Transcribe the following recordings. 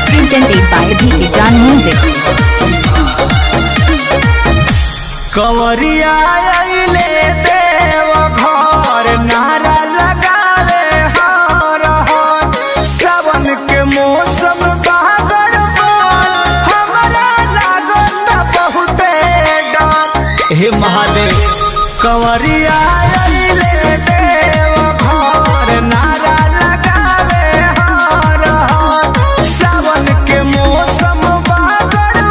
Presented by Bhijan Music. कंवरिया आइले देव घर नारा लगावे हर हर सावन के मौसम बागर हमरा लागत बहुते डर। हे महादेव कंवरिया आइले देव घर नारा लगावे हर हर सावन के मौसम बागर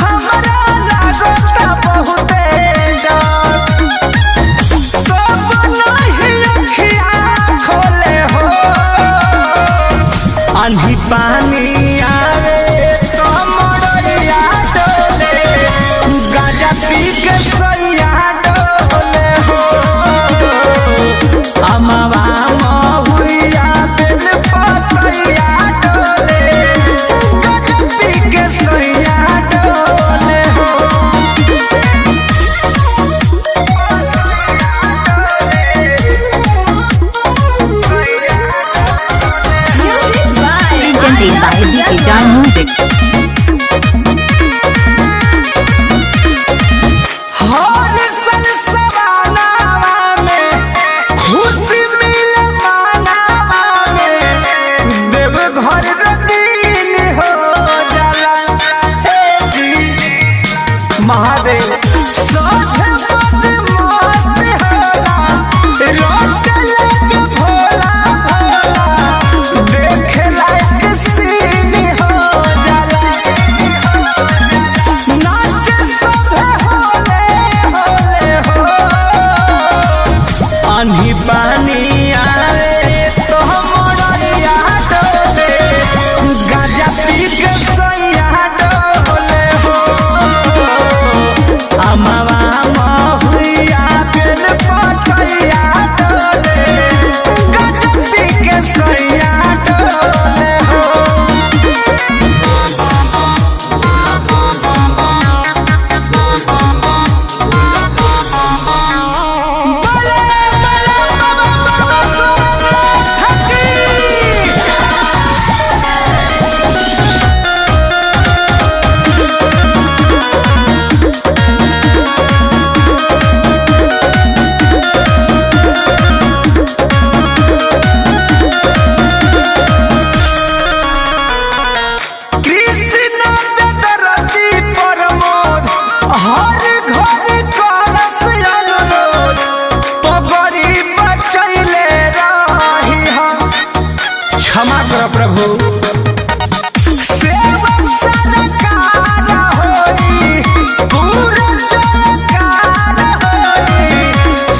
हमरा लागत बहुते डर। कब नहीं अखिया खोले हो आंधी पानी आवे तो मोरया डोले गाजा पी के सैया डोले हो अमवा महुआ बेल पतैया डोले गाजा पी के सैया डोले हो। Presented by Bhijan Music. हर सन सवानावा में खुशी मिले मानावा में देव घर रंगीन हो जाला। हे जी महादेव सोहे मद मस्त होला रोट लगे भोला भोला देखे लायक सीन हो जाला। नाच सभे होले होले हो आंधी पानी आवे तो मोरया डोले गाजा पी के सैया डोले हो अमवा महुआ बेल पतैया डोले गाजा पी के सैया डोले हो। बले बले बाबा बाबा सोना हकी कृष्ण बेदरती प्रमोद हर घर कलश अनुरोध पगड़ी बचैले रही हम क्षमा कर प्रभु। सेवा सरकार होई पूरा जयकार होई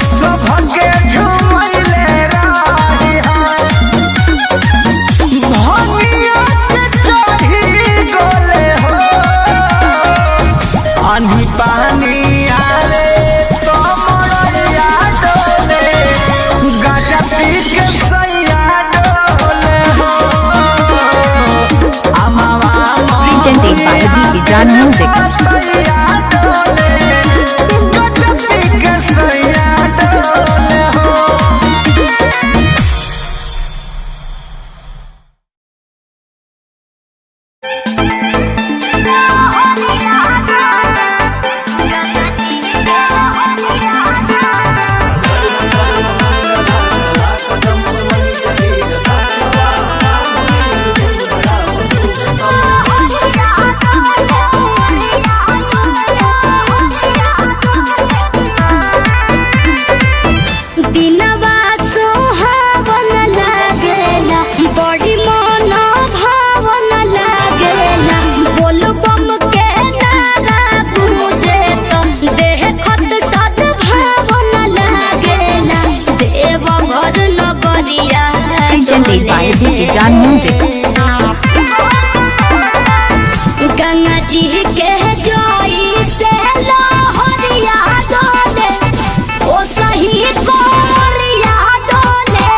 सबके झुमैले रही हम भंगिया के चढ़ी गोले हो आंधी पानी आवे तो मोरया डोले गाजा पी के सैया डोले हो अमवा Presented by Bhijan Music. पतैया डोले गाजा पी के सैया डोले हो। दिनवा सुहावन लागेला बड़ी मन भावन लागेला बोल बम के नारा गूंजे तो देह खत सद भावन लागेला देव घर नगरिया Presented by Bhijan Music. Ganga ji के जोई से लहरिया डोले ओ सही कोरिया डोले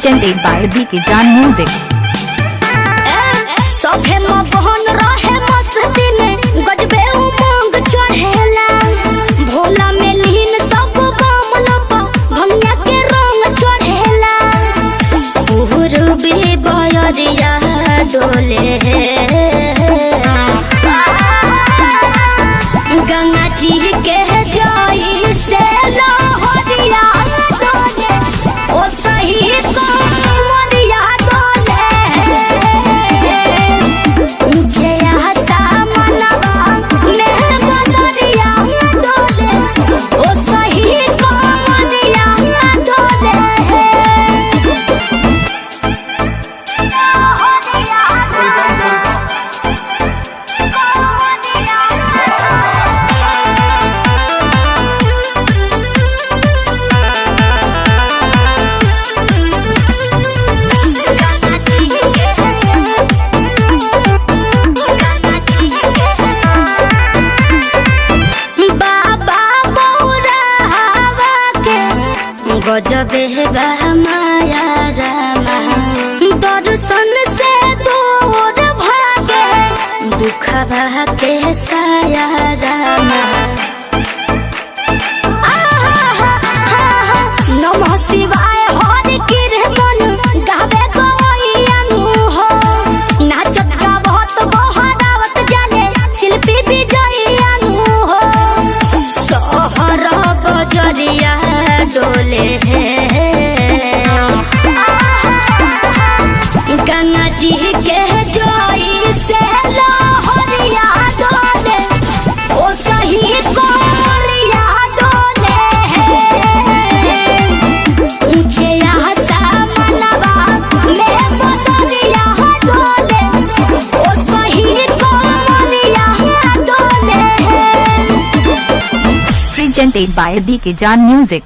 Presented by DK Jan Music. सभे मोहन रहे मस्ती में गजबे उमंग चढ़ेला भोला में लीन सब बामलबा भंगिया के रंग चढ़ेला पूर्वी बयरिया डोले गंगा जी के जाई से लहरिया डोले ओ सही को मरिया डोले ऊंचे आसमानवा में बदरिया डोले ओ सही को मरिया डोले गजबे माया रामा दर्शन से दूर भागे दुख भागे साया रामा नमः शिवाय हर कीर्तन गावे गवैयानु हो नाचत गावत बहरावत जाले शिल्पी विजयानु हो सहर बजरिया डोले गंगा जी के जोई से लहरिया डोले ओ सही कोरिया डोले ऊंचे आसमानवा में बदरिया डोले ओ सही कोरिया डोले Presented by DK Jan Music.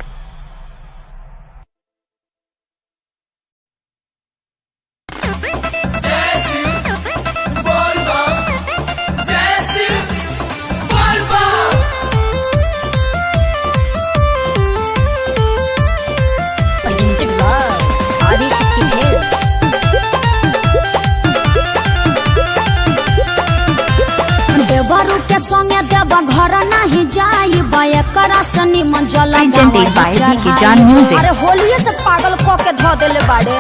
देवरू के संगे देव घर नहीं जाई बयकरा सनी मंजल Presented by DK Jan Music. अरे होलिये से पागल क के ध देले बाड़े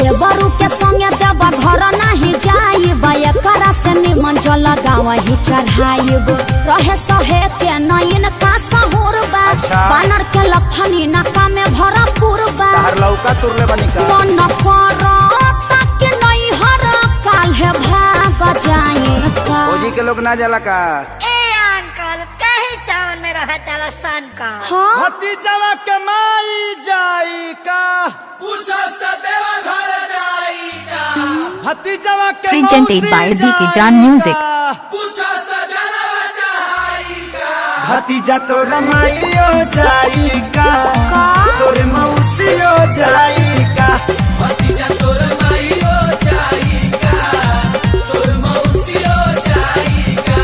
देवरू के संगे देव घर नहीं जाई बयकरा सनी मंजल गाँव ही चढ़ाईब रहे सहे के नयन का सहूर बा बानर के लक्षणी नका में भरा पूर्वा लौका तुरले बनी का मन करता कि नहीं हर काल है भाग जाए का फौजी के लोग ना जाला का ए अंकल कहीं सावन में रहा तारा सन का भतीजवा के माई जाई का पूछो सदेवा घर जाईगा भतीजवा के Presented by DK Jan Music. पूछो सजलवा चाहीगा भतीजा तोरा माईयो जाई का तोरे मौसियो जाई का भतीजा तोर माईयो जाईगा तोर मौसियो जाईगा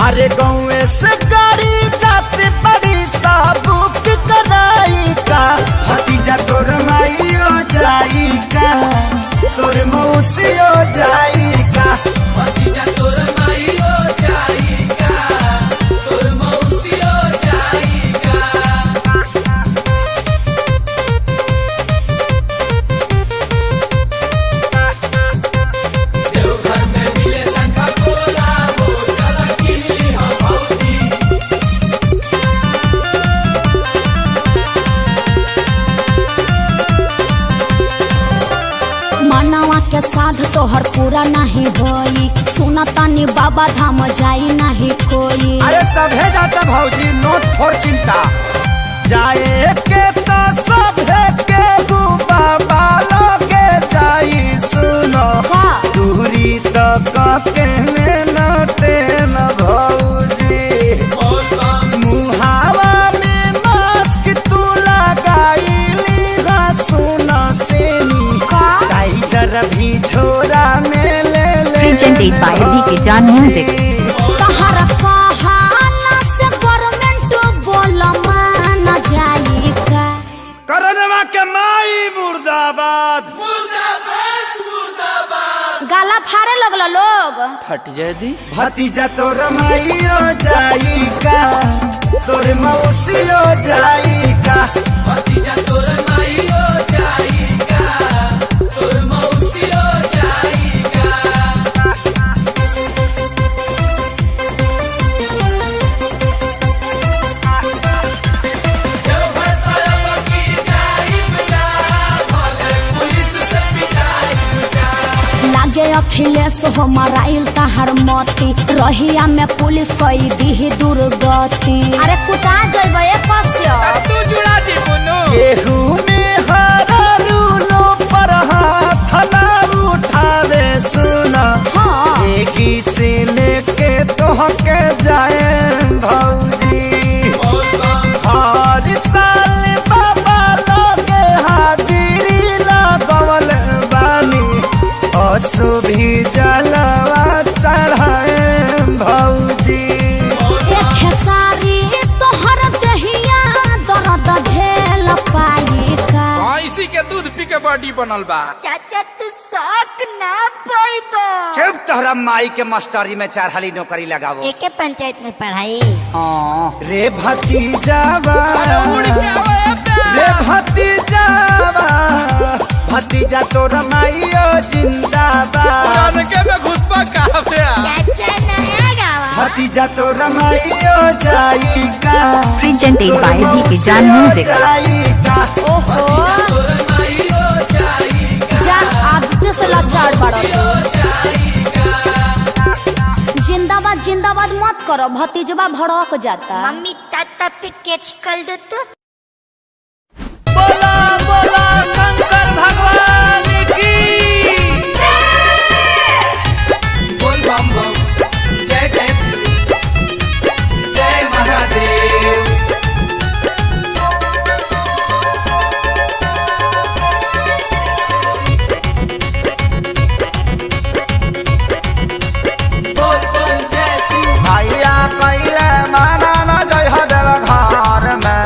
अरे गाँव से गाड़ी जाते बड़ी साबुक कराई का भतीजा तोर माईयो जाई का तोरे मौसियो जाई का भतीजा तोर माईयो जाईगा तोर मौसियो जाईगा देवघर में मिले शंखा पोला हो चला किली हम भौजी मनवा के साध तोहर पूरा नहीं होई सुना तानी बाबा धाम जाई नहीं कोई अरे सभे जाता भौजी नोट फोर चिंता जाए के तो सभे के बाबा लोगे जाई सुनो का दूरी तो के नटे न भौजी मुहावा में मास्क तू लगाईली सुनो सेनी का टाइजर भी छोरा में ले Presented by DK Jan Music. तहर कहाला से गवर्नमेंट बोल मान जाई का करनवा के माई मुर्दा गर्दा फाड़े लगल लोग। फट जाए दी भतीजा तोर माइयो जाई का तोर मौसियो जाई का भतीजा तोर माइयो जाइगा तोर मौसियो जाइगा जब भरतरब की जाइगा भले पुलिस से पिटाइगा लागे अखिलेश हो मराइल तहर मती रहिया में पुलिस कई दी दुर्गति। अरे कुटा जइबे कस्य तू जुड़ा दी बोनो केहू में हरा रूलो पर हाथ ना उठावे सुना हाँ एही से लेके तोहके जाए भौजी हर साल बाबा लोगे हाजिरी लगवल बानी असु भी जलवा चढ़ाए भौजी एक खेसारी तोहर दहिया दर्द झेल पाई का। इसी के दूध पी के बॉडी बनल बा चाचा तू शौक ना पाइबो। चुप तोहरा माई के मास्टरी में चारहाली नौकरी लगावो एके पंचायत में पढ़ाई। रे भतीजावा उड़ के आवे रे भतीजावा भतीजा तोर माइयो जिंदाबाद पुरान के में घुसपा काफे चाचा नया गावा। भतीजा तोर माइयो जाई का Presented by DK Jan Music. ओहो तोर माइयो जाइगा जा आदित्य से लाचार बड़ो। जिंदाबाद जिंदाबाद मत करो भतीजवा भड़क जाता। मम्मी ताता पे कैच कर दो तो। बोला बोला शंकर भगवान की बोल बम बम जय जय श्री जय महादेव बोल बम जय शिव भैया कैले माना न जय हदेव घर में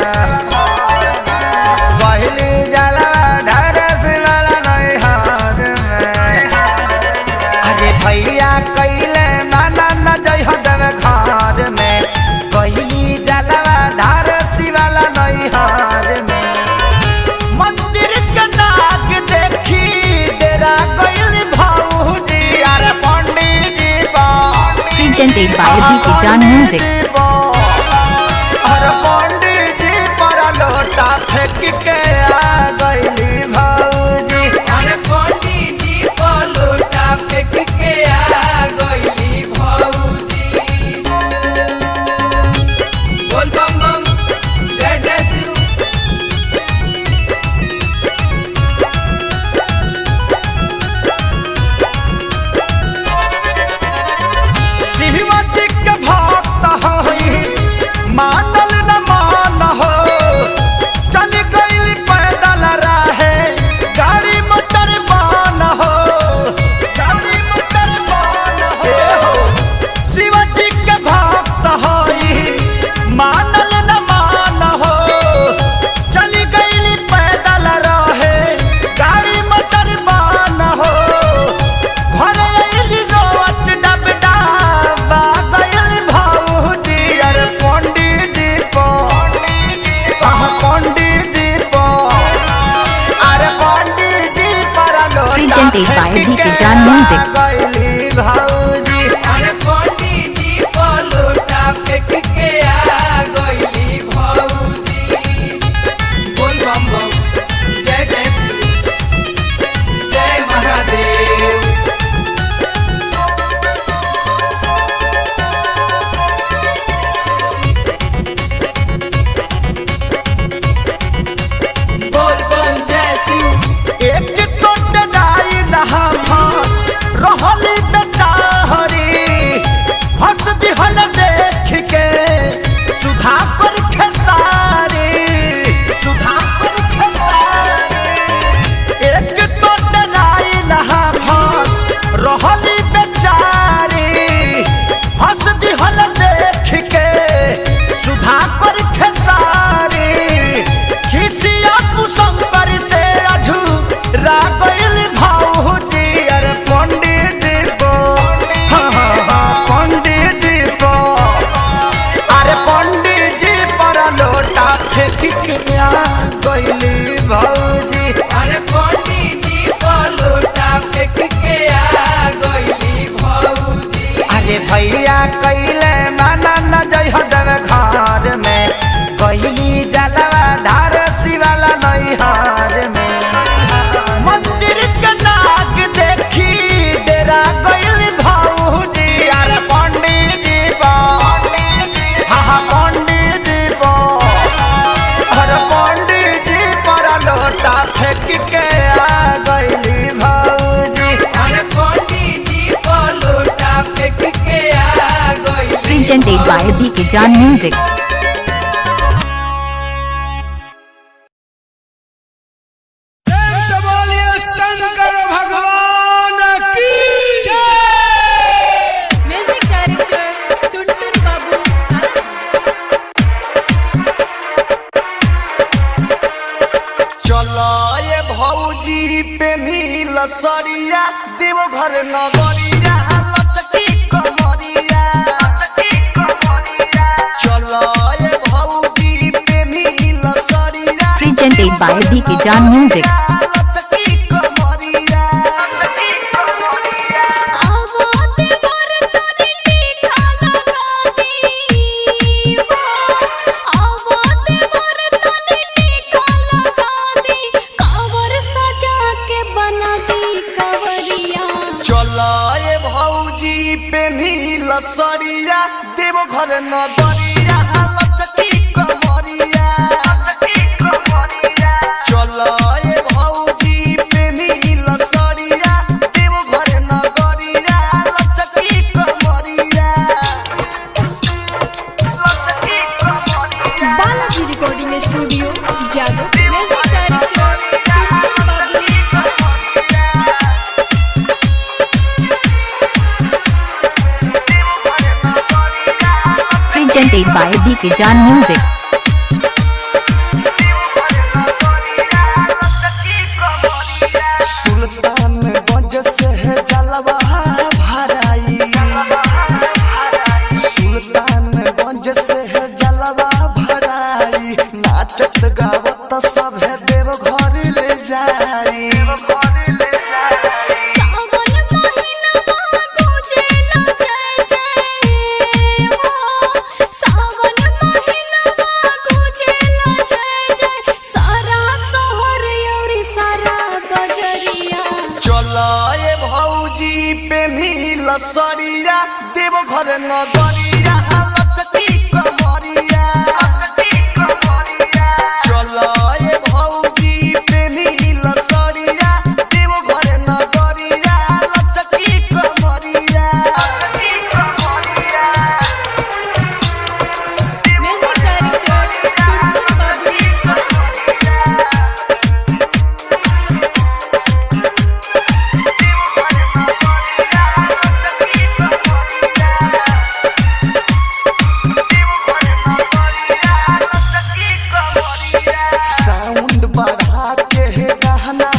पहली जला ढरस वाला नहीं हार में अरे भैया कैले माना न जय हदेव घर में पहली जला ढरस वाला नहीं हार में मंदिर के नाग देखी तेरा कैल भौजी अरे पंडित जी बा Presented by DK Jan Music. हर पंडित जी पर लोटा फेंक के आ गईली भौजी अरे पंडित जी को लोटा फेंक के आ गईली भौजी बोल बम बम जय जय शिव शिवजी के भक्त होई मानल न मान हो चल गईली पैदल राहे गाड़ी मोटर बान हो गाड़ी मोटर बान हो शिवजी के भक्त होई मानल न मान हो चल गईली पैदल रहे गाड़ी मोटर बान हो घर आइली रोवत डबडा बा गइल भौजी अरे पंडित जी पो पंडित जी पो अरे पंडित जी पर लोटा Presented by DK Jan Music. गइली भौजी अरे पंडित जी को लोटा फेंक के आ गईली भौजी बोल बम बम जय जय श्री जय महादेव बोल बम जय शिव एक टोट दाई रहा रहली Presented by VK John Music. Shankar भगवान की जय। म्यूजिक डायरेक्टर टुनटुन बाबू चलो ये भौजी पे नील सरिया देवघर नगरिया लचकी कमरिया। चलो ये भौजी पे नील सरिया Presented by VK John Music. सरिया देवघर नगरिया लचकी कमरिया। चलो ये भौजी पे नील सरिया देवघर नगरिया लचकी कमरिया। बालाजी रिकॉर्डिंग स्टूडियो जादू। म्यूजिक डायरेक्टर टुनटुन बाबू Presented by VK John Music. Sultanganj से है जलवा भराई। सुल्तानगंज से है जलवा भराई। नाचत गावत सब है देवघर ले जाई। सरिया देवघर नगरिया लचकी कमरिया। चलो ये भौजी पे नील सरिया देवघर नगरिया लचकी कमरिया। म्यूजिक डायरेक्टर टुनटुन बाबू साउंड बढ़ा के गहना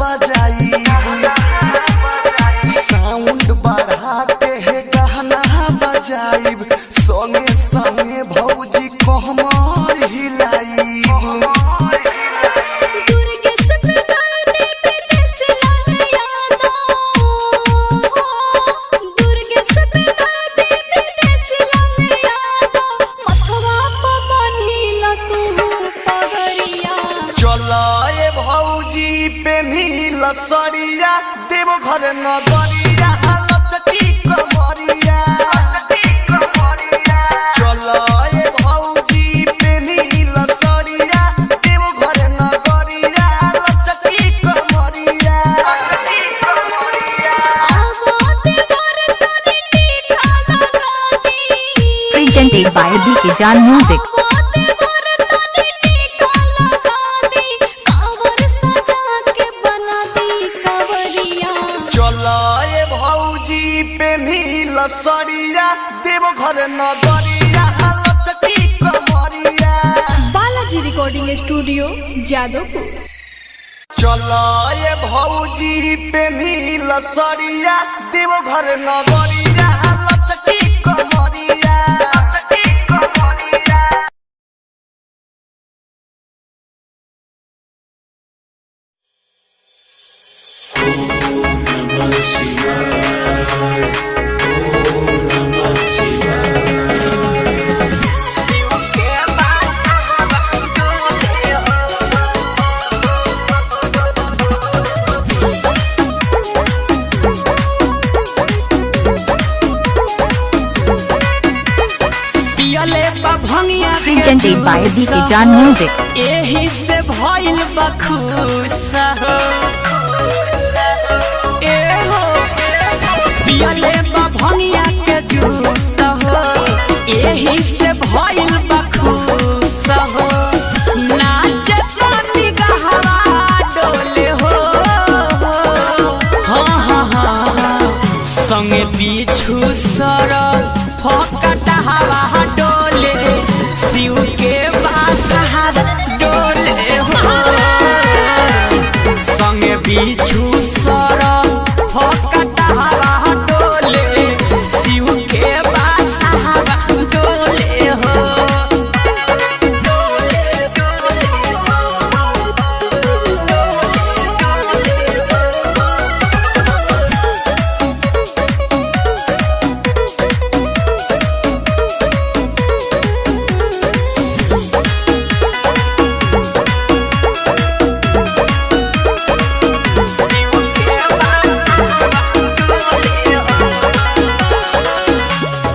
बजाई। साउंड बढ़ा के गहना बजाई। संगे संगे भौजी कहमर हिलाई। सरिया देवघर नगरिया लचकी कमरिया। चलो ये भौजी पे नील सरिया देवघर नगरिया लचकी कमरिया। Presented by VK John Music. सरिया देवघर नगरिया लचकी कमरिया। Balaji recording studio Jadavpur. चलो ये भौजी पे नील सरिया देवघर नगरिया लचकी कमरिया। Presented by VK John Music. एही से भइल बखुश हो ए हो पियले बा भंगिया के जूस हो सर फकटा हवा डोले शिव के बासा हवा डोले हो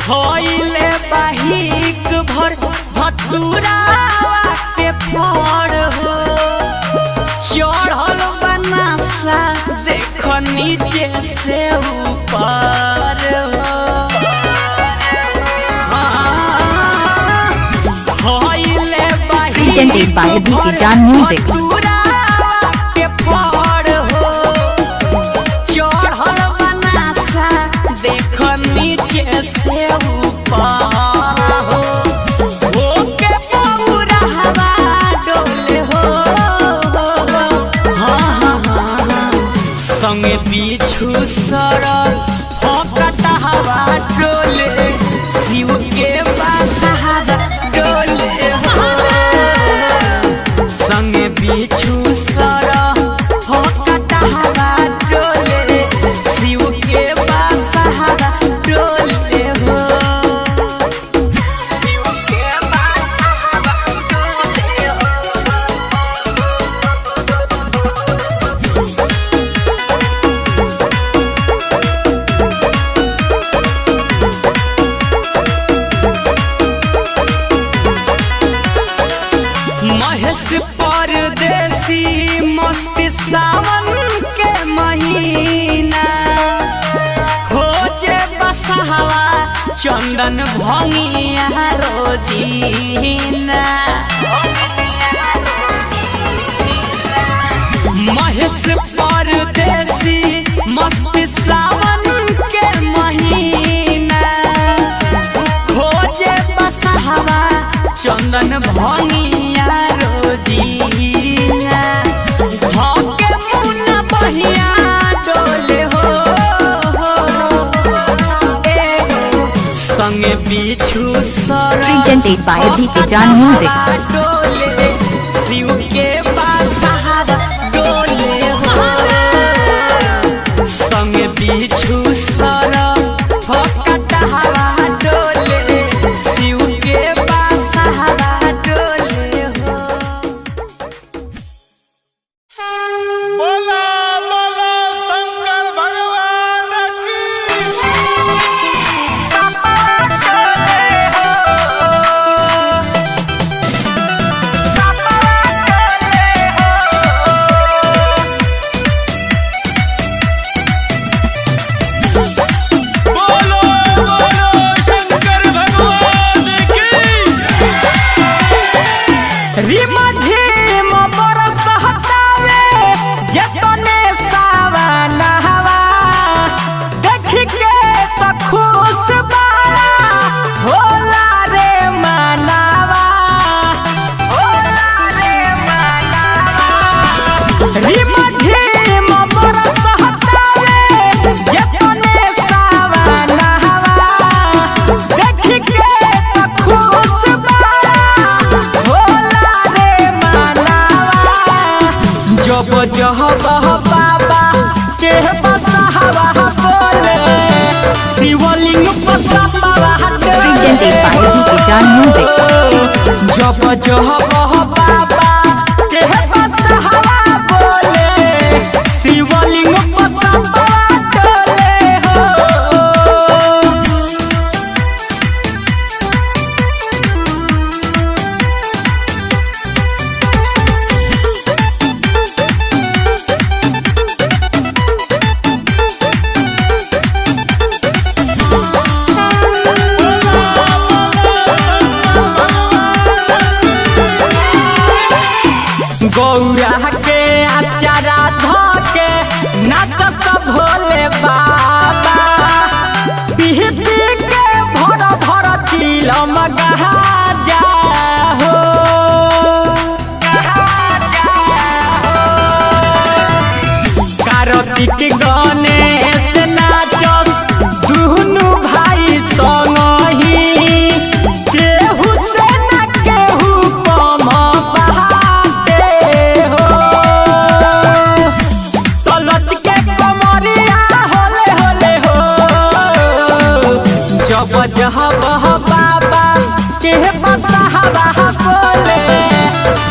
होइले बाहिक भर भतुरावा के फड़ हो चढ़ल बनासा देख नीचे से ऊपर हो होइले Presented by BK Jan Music. भतुरावा के फड़ हो चढ़ल बनासा देख नीचे से ऊपर हो के पौरा हवा डोले हो संगे पीछू सरल फकटा हवा डोले शिव के बासा हवा डोले हो संगे पीछू सरल फकटा हवा डोले शिव के बासा हवा डोले हो शिव के बासा हवा डोले हो महेश परदेसी मस्ती सावन के महीना हो जे बसहवा चंदन भंगिया रोजीना महेश परदेसी मस्ती सावन के महीना हो जे बसहवा चंदन भंगिया रोजीना के मुन्ना बहिया डोले हो संगे पीछू सर Presented by BK Jan Music. डोले शिव के बासा हवा डोले हो संगे पीछू सर फकटा हवा डोले शिव के बासा हवा डोले हो बोला बोला शंकर भगवान बोलो बोलो शंकर भगवान की रिमा झिम बरस हटावे जतने सावन हवा देख के तो खुश बाला होला रे मनावा रिमा झिम बरस हटावे जतने सावन हवा देख के तो खुश बाला होला रे मनावा जब जह बाबा के बसहवा बोले Shivling बसहवा Presented by BK Jan Music. जब जह बाबा के बसहवा बोले शिवलिंग बसहवा डोले हो गौरा के अचारा धके नाच सब भोले बाबा पीह पी के भर भर चिलम गहा जा हो कारत कार्तिक गणेश नाचस दुनु भाई संगही केहू से न केहू कम बहाते हो तलच के कमरिया होले होले हो जब जहब बाबा के बसहरा बोले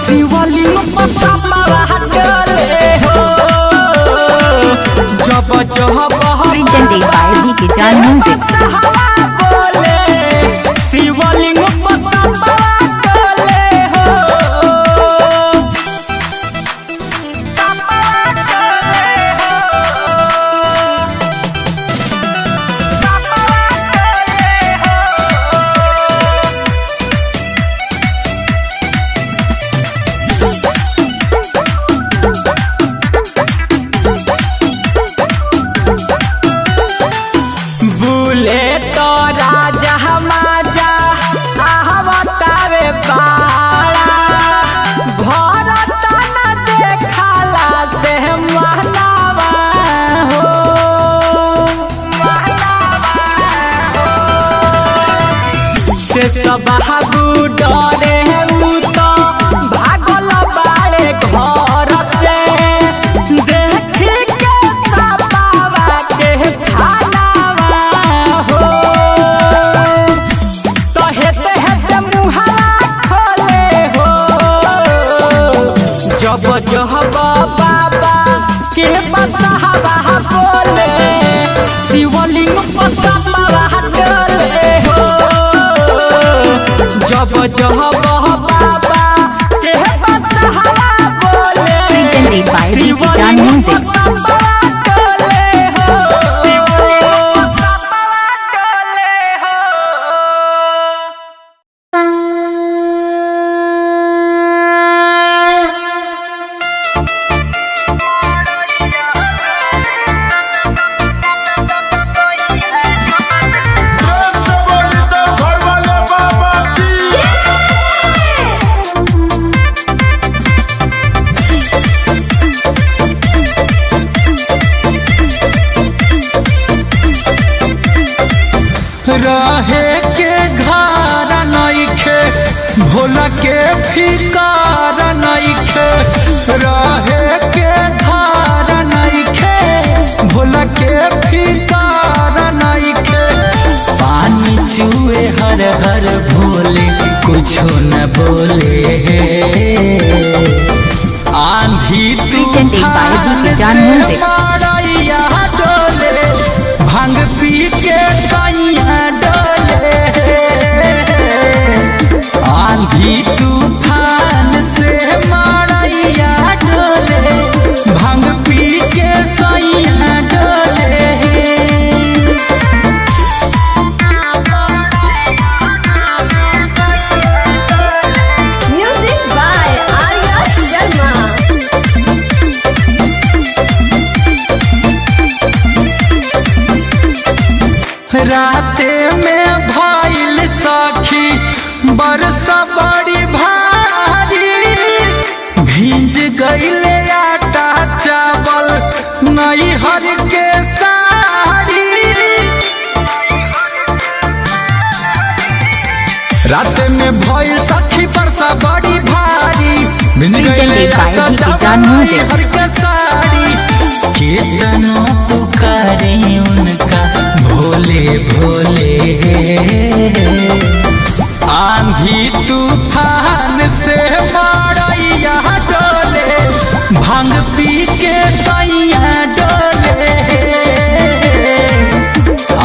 शिवलिंग पसमरा डोले हो जब जहब Presented by DK Jan Music. बोले शिवलिंग पसमरा डोले हो बुलेट राजा माजा आहवतावे बाड़ा भरत न देखला से महनावा हो से सब हाबू डरे उ तो भागल बाड़े घर से देखी के सपावा के खानावा हो तो हेते हेते मुहावा खोले हो जब जहब बाबा के बसहवा बोले शिवलिंग पसमरा डोले हो जब जहब बाबा के बसहवा बोले Presented by DK Jan Music. रहे के घर नइखे भोला के फिकार नइखे रहे के घर नइखे भोला के फिकार नइखे पानी चुए हर हर भोले कुछो न बोले आंधी Presented by DK Jan Music. मारैया डोले भांग पी के सैया डोले आंधी तूफान से मारैया डोले भांग पी के सैया डोले म्यूजिक बाय आर्या शर्मा। राते में भइल सखी बरसा बड़ी भारी भींज गईले आटा चावल नैहर के साड़ी राते में भइल सखी बरसा बड़ी भारी भींज गईले Presented by आटा DK Jan चावल Music. नैहर के साड़ी कितना पुकारे उनका भोले भोले आंधी तूफान से मारैया डोले भांग पी के सैया डोले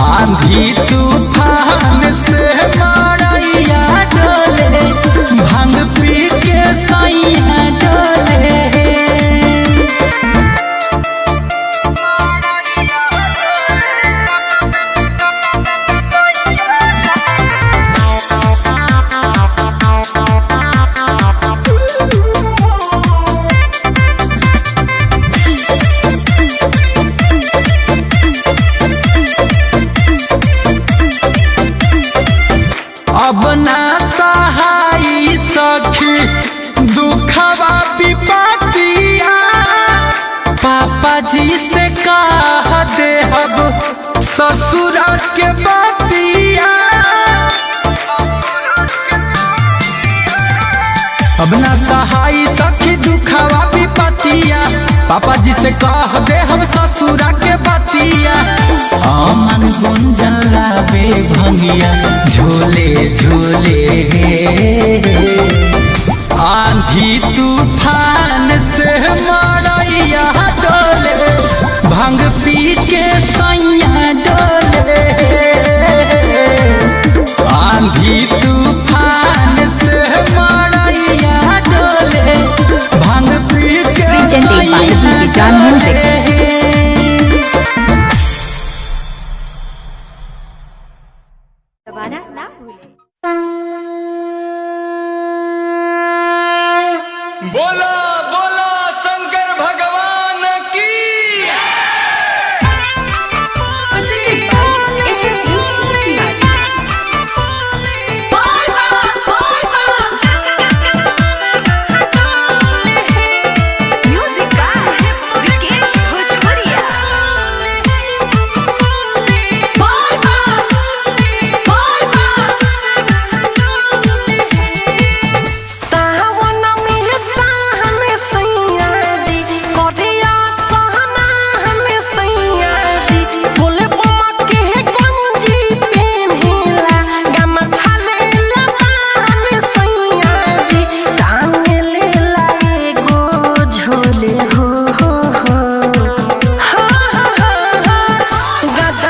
आंधी तूफान से मारैया डोले भांग पी के सैया डोले अब ना सहाई सखी दुखवा विपतिया पापा जी से का के बतिया अब ना सहाई सखी दुखावा विपतिया पापा जी से कह दे हम ससुरा के बतिया आमन गुंजन लावे भंगिया झोले झोले आंधी तूफान से मरैया डोले भांग पी के सैया डोले आंधी तूफान से मरैया डोले भांग पी के Presented by DJ John Music. दबाना ना भूलें। बोलो बोलो शंकर भगवान की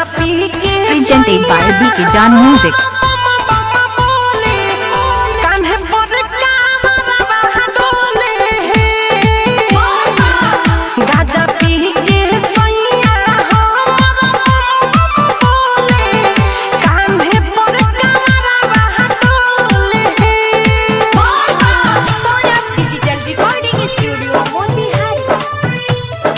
Presented by DJ John Music. Digital recording studio Motihari.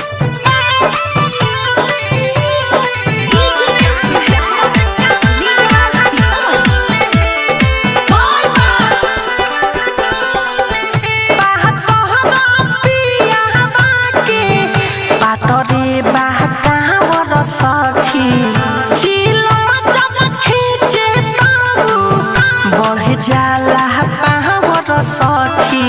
सखी खींचे बढ़ जाला पावर सखी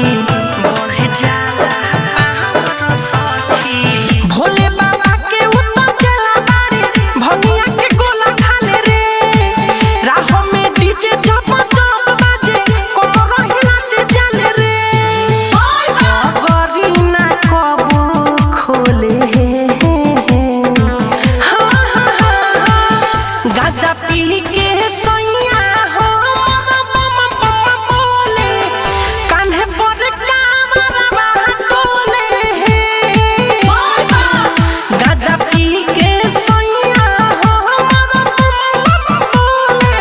बढ़ जाला पावर सखी भोले बाबा के उतर चला बाड़ी भंगिया के गोला खाले रे राह में डीजे जब जब बाजे कोमर हिलाते चले रे गरी ना कबू खोले गाजा पी के सैया हो बोले कान्हे पर कामरवा डोले गाजा पी के सैया हो बोले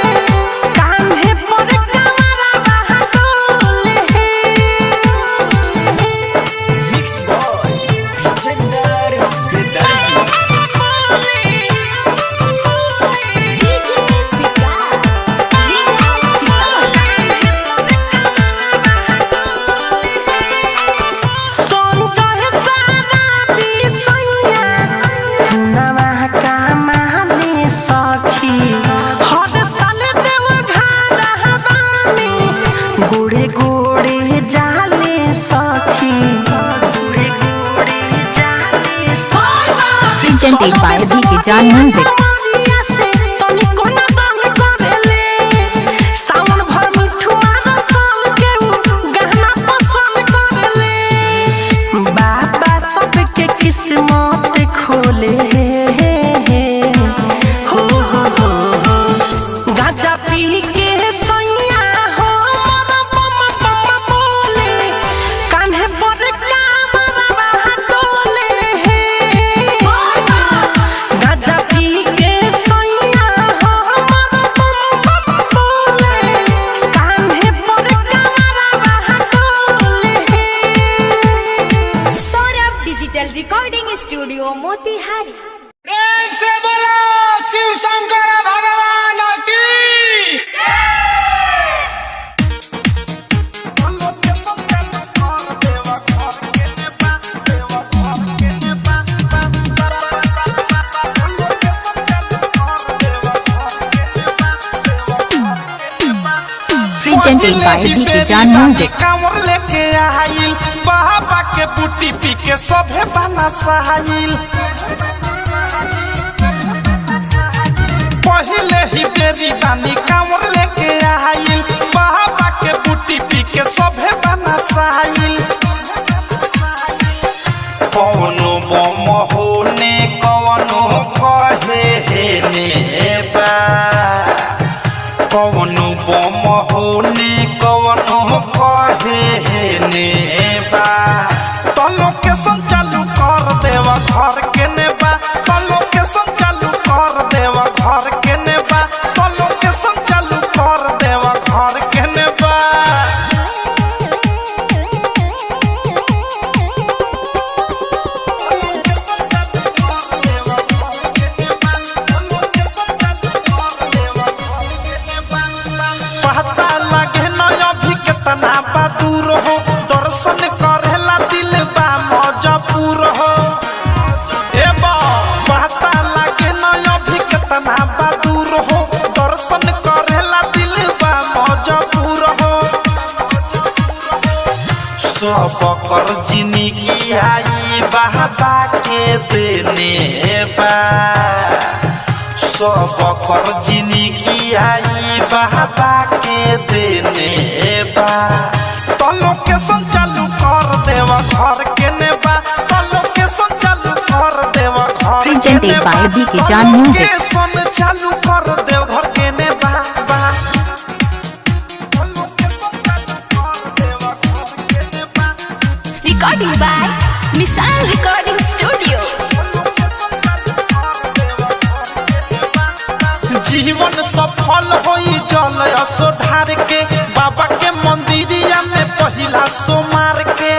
कान्हे पर कामरवा डोले मिक्स बॉय सेंटर गोड़े गोड़े जाले सखी गोड़े गोड़े जाले Presented by DJ John Music. बाबा सबके किस्मत खोले हो गाजा पी के सैया हो बोले कान्हे पर कामरवा डोले गाजा पी के Presented by DK Jan Music. कांवर लेके आइल बाबा के बूटी पी के सभे बना सहाइल पहले ही बेरी बानी कांवर लेके आइल बाबा के बूटी पी के सभे बना सहाइल कौनो बम होने कौनो कहे हे नेबा कौनो बम होने कौनो कहे हे नेबा तो लोकेशन चालू कर देवा घर के नेबा तो लोकेशन चालू कर देवा घर के नेबा तो लोकेशन चालू कर देवा घर के नेबा पता लगे न अभी कितना बहादुर हो दर्शन करेला दिल बा मजबूर हो ए बा पता लगे न अभी कितना बहादुर हो दर्शन करेला दिल बा मजबूर हो सब कर जिंदगी आई बाबा के देने बा सब कर जिंदगी आई बाबा के देने बा तो लोकेशन चालू कर देवा घर के नेबा तो लोकेशन चालू कर देवा घर के Presented नेबा by DK Jan Music. Location चालू कर देव घर के नेबा बा तो लोकेशन चालू कर देवा घर के नेबा Recording by Misal Recording Studio. जीवन सफल होई जल असोधार के बाबा के मंदिरिया में पहिला सोमार के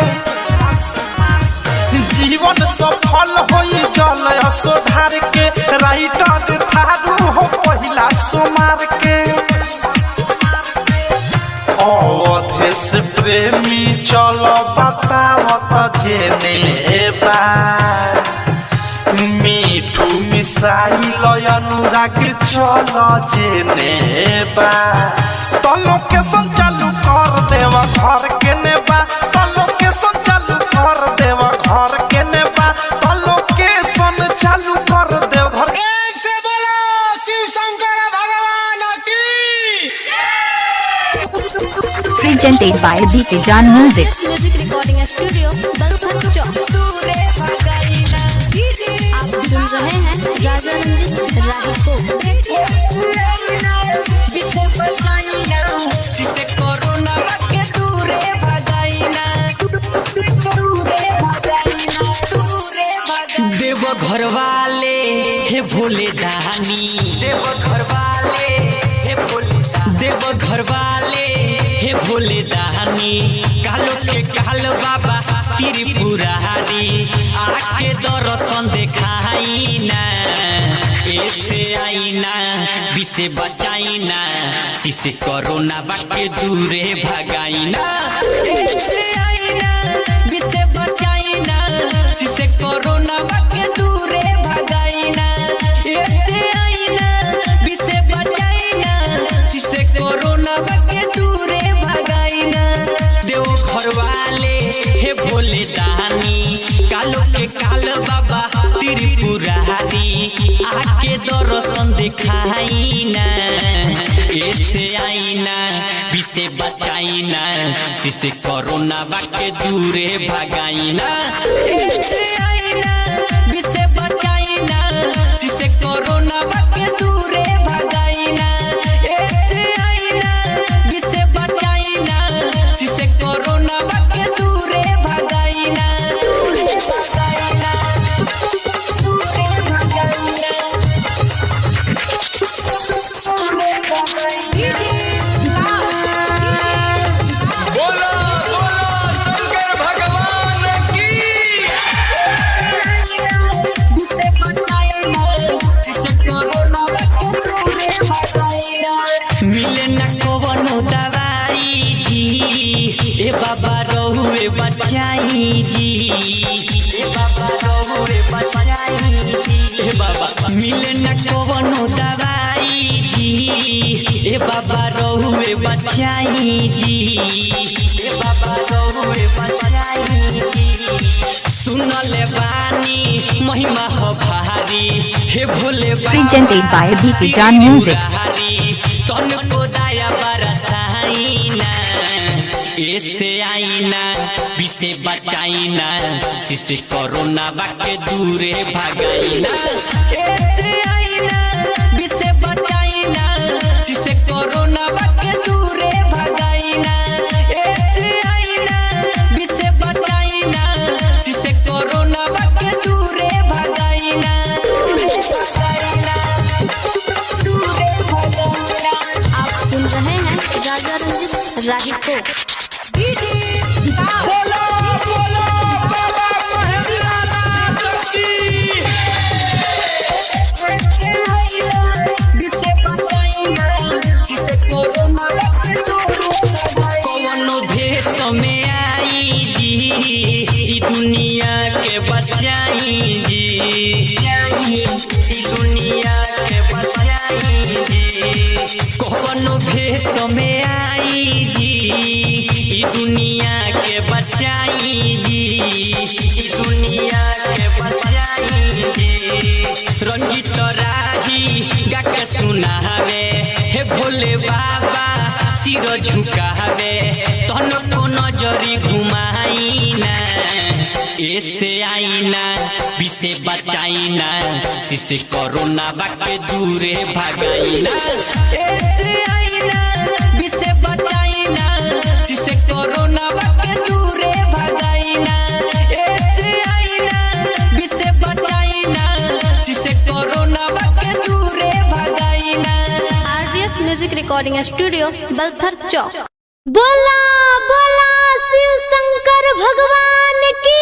जीवन सफल होई जल असोधार के राइटर थारू हो पहिला सोमार के अवधेश प्रेमी चलो बतावत जेने बा मिठू मिसाइल अनुराग चल जेने बा तो लोकेशन चालू कर देवा घर के नेबा तो लोकेशन चालू कर देवा घर के नेबा तो लोकेशन चालू कर देव घर से बोलो शिव शंकर भगवान की Presented by DK Jan Music. Music Recording Studio, बलथन चौक। आप सुन रहे हैं राजा रंजित राही को। देव घर वाले हे भोले दानी देव घर वाले हे भोले देव घर वाले हे भोले दानी कालो के काल बाबा त्रिपुरारी आके दर्शन देखाई ना ऐसे आई ना विसे बचाई ना सिसे कोरोना बाके दूरे भगाई ना ऐसे आई ना विसे बचाई ना सिसे कोरोना बाके दूरे भगाई ना ऐसे आई ना विसे बचाई ना सिसे कोरोना बाके दूरे भगाई ना देव घर वाले हे भोले दानी कालो के काल बाबा त्रिपुरारी आके दर्शन दिखाई ना ऐसे आई ना विसे बचाई ना सिसे कोरोना बाके दूरे भगाई ना ऐसे आई ना विसे बचाई ना सिसे कोरोना बाके दूरे भगाई ना ऐसे आई ना विसे बचाई ना सिसे कोरोना बाके दूरे भगाई ना बोलो बोलो शंकर भगवान की मिले न कवनो दवाई जी ए बाबा रहुए बचाई जी ए बाबा रहुए बचाई जी ए बाबा मिले न कवनो दवाई जी ए बाबा रहुए बचाई जी, ए बाबा रउए बचाई जी। सुनले बानी महिमा हो भारी, हे भोले बाबा Presented by BK Jan Music. तन को दाया बरसाइना, ऐसे आईना विसे बचाइना, जिसे कोरोना बाके दूरे भागाइना। ऐसे आईना विसे बचाइना, जिसे कोरोना बाके दूरे भागाइना। ऐसे आईना विसे बचाइना, जिसे कोरोना बाके दूरे भागाइना। आप सुन रहे हैं राजा रंजीत राही को। कौनो भेष में आई जी, ई दुनिया के बचाई जी, ई दुनिया के बचाई जी। कौनो भेष में आई जी, ई दुनिया के बचाई जी, ई दुनिया के बचाई जी। रंजीत राही गाके सुनावे, हे भोले बाबा सिर झुकावे, तन को नजरी घुमाइना। ऐसे आईना विसे बचाइना, जिसे कोरोना बाके दूरे भागाइना। ऐसे आईना विसे बचाइना, जिसे कोरोना बाके दूरे भागाइना। ऐसे आईना विसे बचाइना, जिसे कोरोना बाके दूरे भागाइना। RDS music recording studio Balthar चौक। बोला बोला शिव शंकर भगवान की।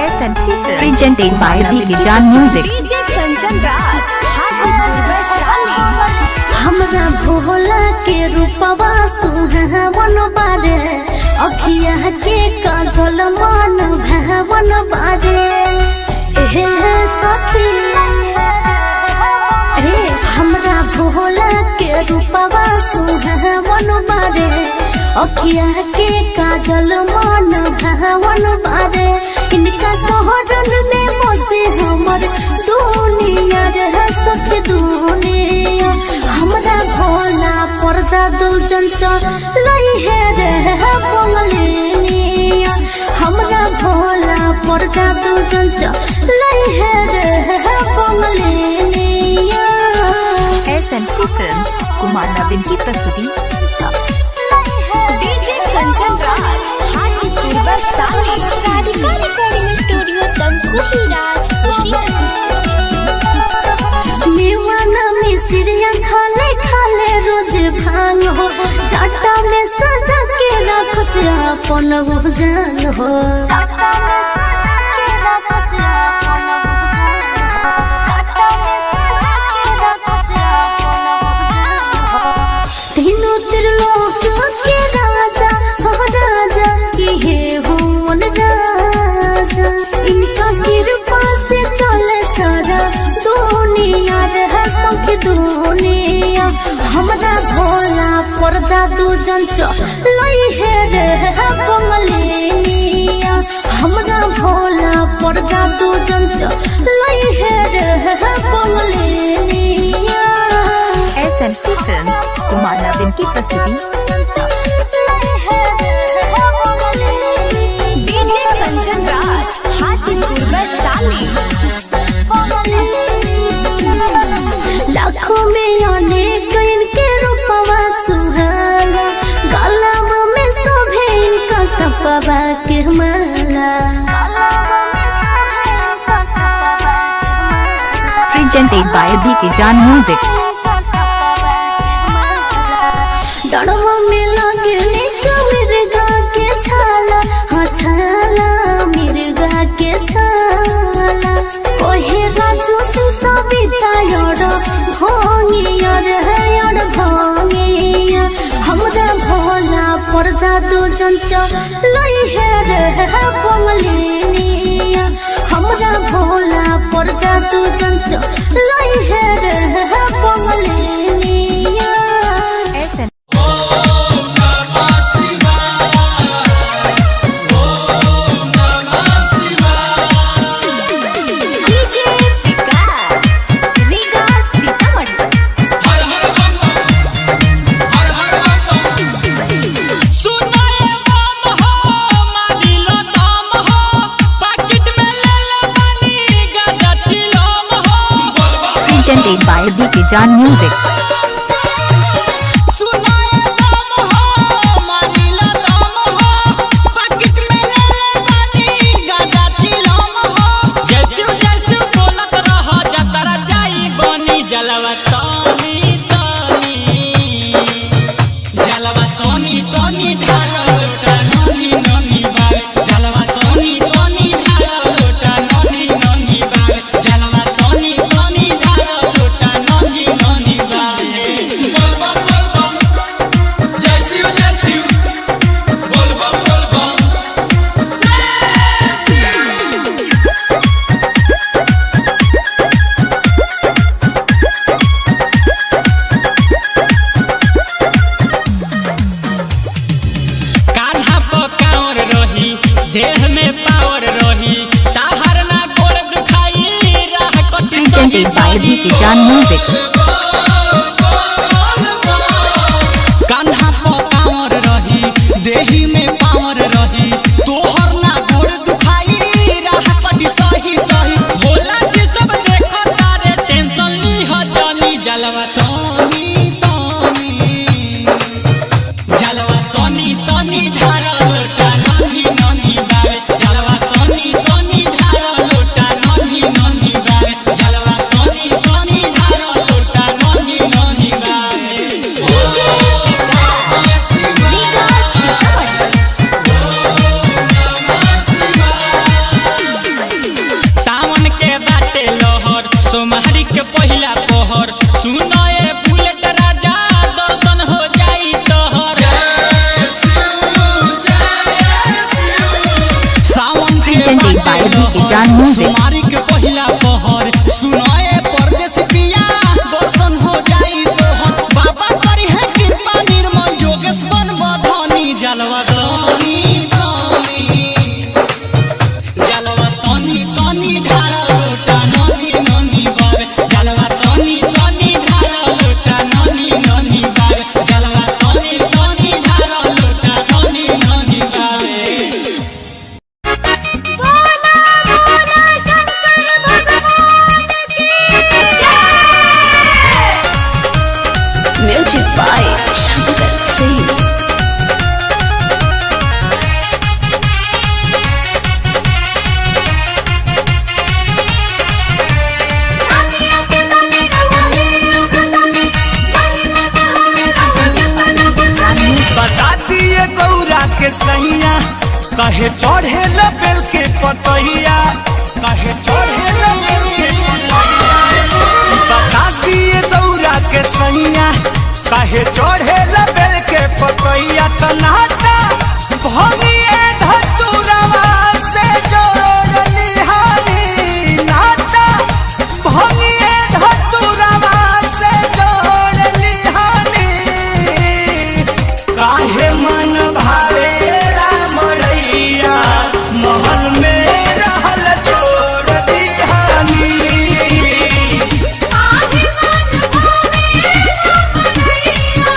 SNC Presented by BK Jan Music. DJ Kanchan Raj Hajipur Vaishali. हमरा भोला के रूपवा सुहावन बारे, अखिया के काजल मन भावन बारे। हे सखी हे हमरा भोला के रूपवा सुहावन बारे, अखिया के काजल मन भावन बारे। इनका शहरन में बसे हमर दुनिया रे सखी दुनिया। हमरा भोला पर जादू चंचल लई है रे बंगलिनिया। हमरा भोला पर जादू चंचल लई है रे बंगलिनिया। SNC Films कुमार नवीन की प्रस्तुति। DJ Kanchan Raj Hajipur Vaishali. Radhika recording studio तंकुही राज मेवाना मिसरिया खाले खाले रोज भांग हो, चाटा में सजा के रख से अपन भुजान हो। तीनों त्रिलोक के राजा हो, राजा के हे भुवन राजा। इनका कृपा से चले सारा दुनिया रे सखी दुनिया। हमरा भोला पर जादू चंचल लई है रे बंगलिनिया। हमरा भोला पर जादू चंचल लई है रे बंगलिनिया। SNC Films कुमार नवीन की प्रस्तुति। डीजे कंचन राज हाजीपुर वैशाली। लाखों में अनेक इनके रूपवा सुहाना, गलवा में शोभे इनका सपवा के माला। Presented by BK Jan Music. डड़वा में लगे मिर्गा के छाला, हाँ छाला मिर्गा के छाला। ओहे राजू से सविता योड़ भोंगिया रे भोंगिया। हमरा भोला पर जादू चंचल लई है रे बंगलिनिया। हमरा भोला पर जादू चंचल लई है रे जान म्यूजिक। देह में पावर रही ताहर ना गोड़ दुखाई राह कटी प्रेजेंटेड बाय बीके जान म्यूजिक। कान्हा पर पावर रही देही में पावर रही तोहर ना गोड़ दुखाई राह कटी सही सही भोला जी सब देखो तारे टेंशन नी हो जानी जलवा तोनी तोनी जलवा तोनी तोनी ढारा लोटा ननी ननी बावे जलवा तोनी तोनी ढारा लोटा ननी ननी बावे जलवा तोनी तोनी ढारा लोटा ननी ननी बावे सावन के बाटे लहर सोमहारी के पहिला पहर सुनो ए बुलेट राजा दर्शन हो जाई तोहर सावन के प्रेजेंटेड बाय बीके जान म्यूजिक। सोमहारी के पहिला पहर सुनो ए परदेश पिया दर्शन हो जाई तोहर बाबा करी है कृपा निर्मल जोगेश बनवा धनी जलवा धनी धनी जलवा तनी तनी ढारा लोटा ननी ननी बावे जलवा तनी तनी ढारा लोटा ननी ननी बावे जलवा तनी तनी ढारा लोटा ननी ननी बावे म्यूजिक बाय शंकर सिंह। बता दिए गौरा के सैया कहे चढ़े बेल के पतैया कहे चढ़े बेल के पतैया। बता दिए गौरा के सैया कहे चढ़े बेल के पतैया तनाता भंगिए धतुरवा से जोड़ लिहानी नाता भंगिए धतुरवा से जोड़ लिहानी काहे मन भावे रामड़ैया महल में रहल छोड़ दिहानी आगे मन भावे रामड़ैया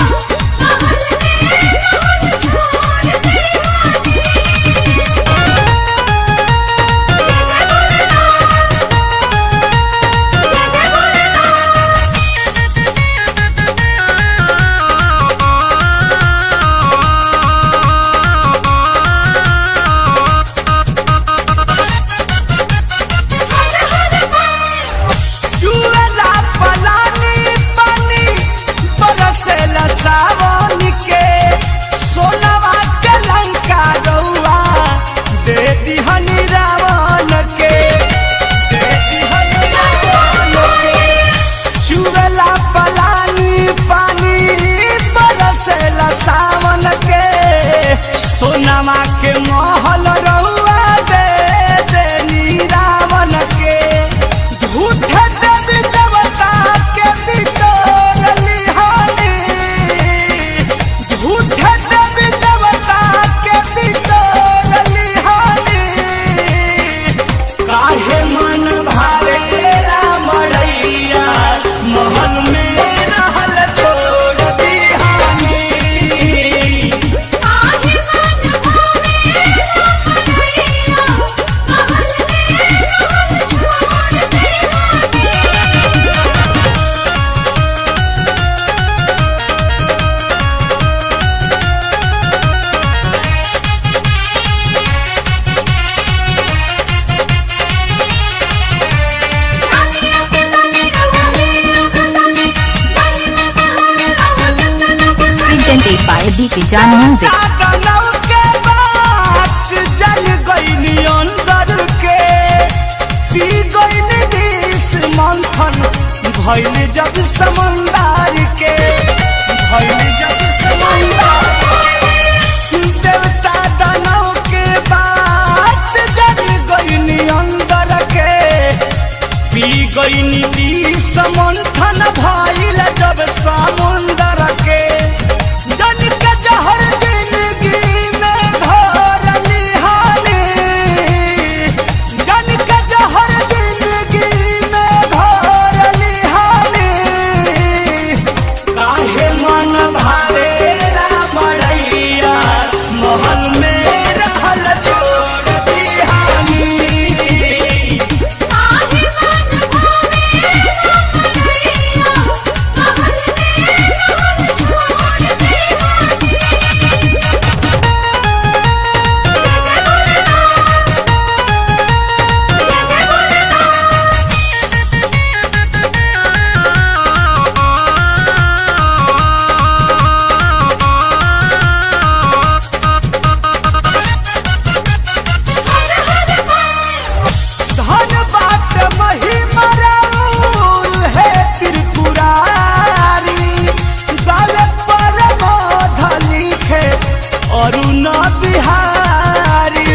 by DK Jan Music. साधनों के बात जल गईनी अंदर के पी गईनी दिस मंथन भइल जब समुंदर के भइल जब समुंदर देवता दानव के बात जल गईनी अंदर के पी गईनी दिस मंथन भइल जब समुंदर के जन के जहर जिंदगी में घोर निहानी जन के जहर जिंदगी में घोर निहानी काहे मन भावेला मरैया महल में रहल छोड़ दिहानी धन बाट महिमा राउल है त्रिपुरारी गावे पर बोध लिखे अरुण बिहारी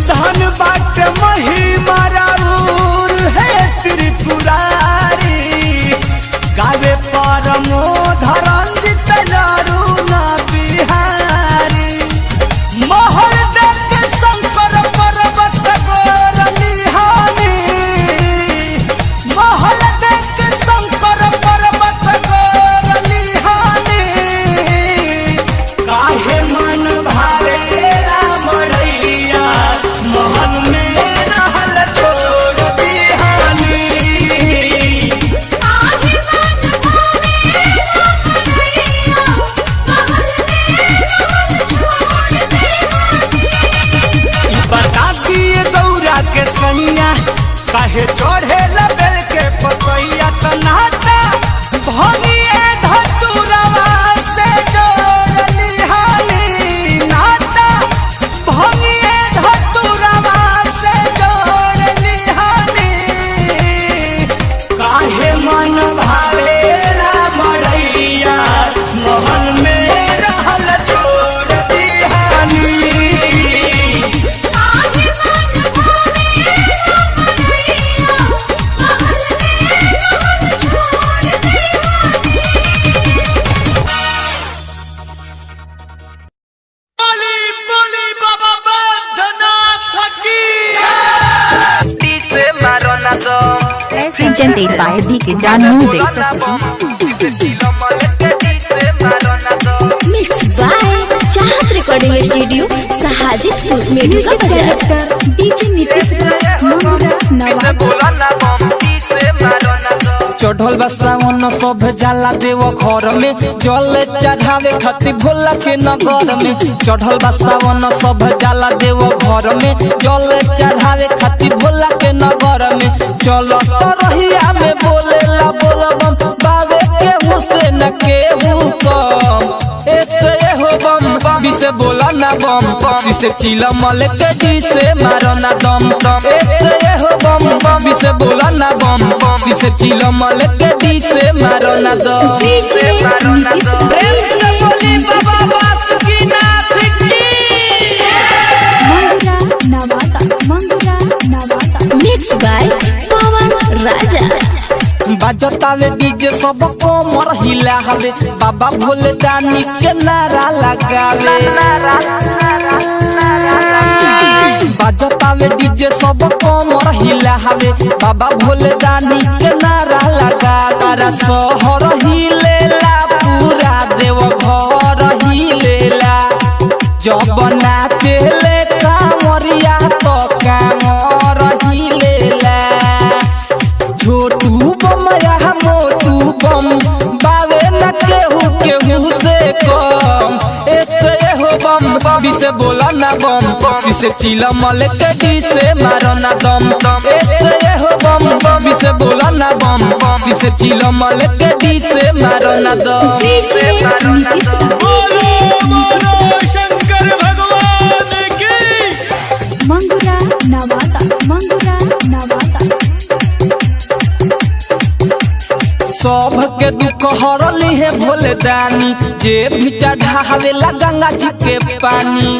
धन बाट महिमा राउल है त्रिपुरारी गावे पर मोधरंजित अरुण बिहारी महल देख शंकर पर्वत गोर निहानी महल देख शंकर पर्वत गोर निहानी काहे मन भावेला मरैया महल में रहल छोड़ दिहानी बता दिए गौरा के सैया काहे चढ़े लबेल के पतैया त नाता भनिए धतुरवा से जोड़ लिहानी नाता भनिए धतुरवा से जोड़ लिहानी काहे मन भावेला मरैया महल में रहल छोड़ दिहानी Presented by DK Jan Music. Mix by Chahat recording studio Sahajitpur Meduka Bazar DJ Nitish मंगुरा नवादा चढ़ल बा सावन सब जाला देव घर में जल चढ़ावे खातिर भोला के नगर में चढ़ल बा सावन सब जाला देव घर में जल चढ़ावे खातिर भोला के नगर में चल तो रहिया में बोलेला बोलबम बाबे के हुसैन के हुकम ऐसे हो बम बिसे बोला ना बम सिसे चिला मल के जी से मारो ना दम ऐसे हो बम बिसे बोला ना बम सिसे चिला मल के जी से मारो ना दम प्रेम से बोली बाबा बासुकीनाथ की मंगुरा नवादा मिक्स बाय पवन राजा बाजतावे डीजे सब को मर हिला हवे बाबा भोले दानी के नारा लगावे बाजतावे डीजे सब को मर हिला हवे बाबा भोले दानी के नारा लगावे शहर हिलेला पूरा देव घर हिलेला जब नाचेले कांवरिया तो कांवर हिलेला छोटू बम या मोटू बम बावे न केहू से कम ऐसे हो बम बिसे से बोला ना बम सी से चिला मल के डी से मारो ना दम ऐसे ये हो बम बी से बोला ना बम सी से चिला मल के डी से मारो ना दम। शंकर भगवान की मंगुरा नवादा मंगुरा नवादा। सब के दुख हरली है भोले दानी जे भी चढ़ावेला गंगा जी के पानी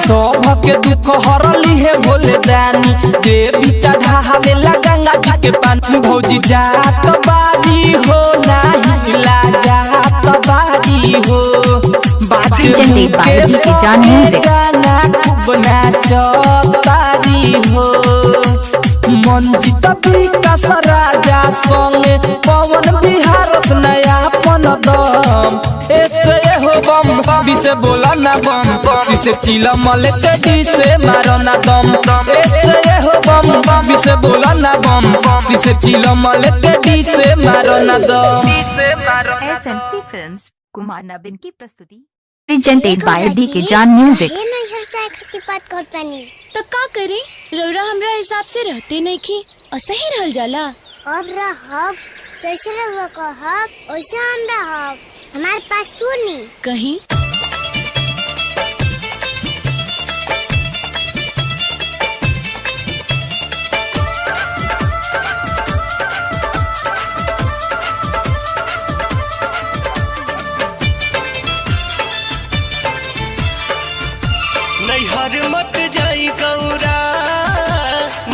सब के दुख हरली है भोले दानी जे भी चढ़ावेला गंगा जी के पानी। भौजी जात बारी हो नाही ला जात बारी हो Presented by DJ John Music. गाना खूब नाचतारी हो मंजित विकास राजा संगे पवन बिहार नया पन दम ऐसे हो बम बी से बोला ना बम सी से चिला मल के डी से मारो ना दम ऐसे हो बम बी से बोला ना बम सी से चिला मल के डी से मारो ना दम। SMC Films कुमार नवीन की प्रस्तुति। Presented by DJ John Music. ये नहीं हर चाय खती बात करता नहीं तो का करे रौरा हमरा हिसाब से रहते नहीं की असही रहल जाला। अब रहब जैसे रहुआ कहब वैसे हम रहब हमारे पास सुनी कहीं नैहर मत जाई गौरा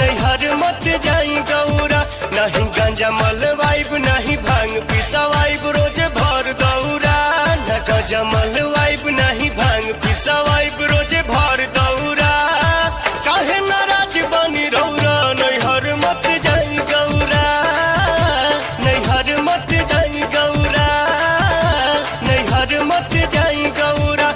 नैहर मत जाई गौरा नहीं गांजा मलवाइब नहीं भांग पिसवाइब रोज भर दौरा न गांजा मलवाइब नहीं भांग पिसवाइब रोज भर दौरा काहे नाराज बनी रौरा नैहर मत जाई गौरा नैहर मत जाई गौरा नैहर मत जाई गौरा।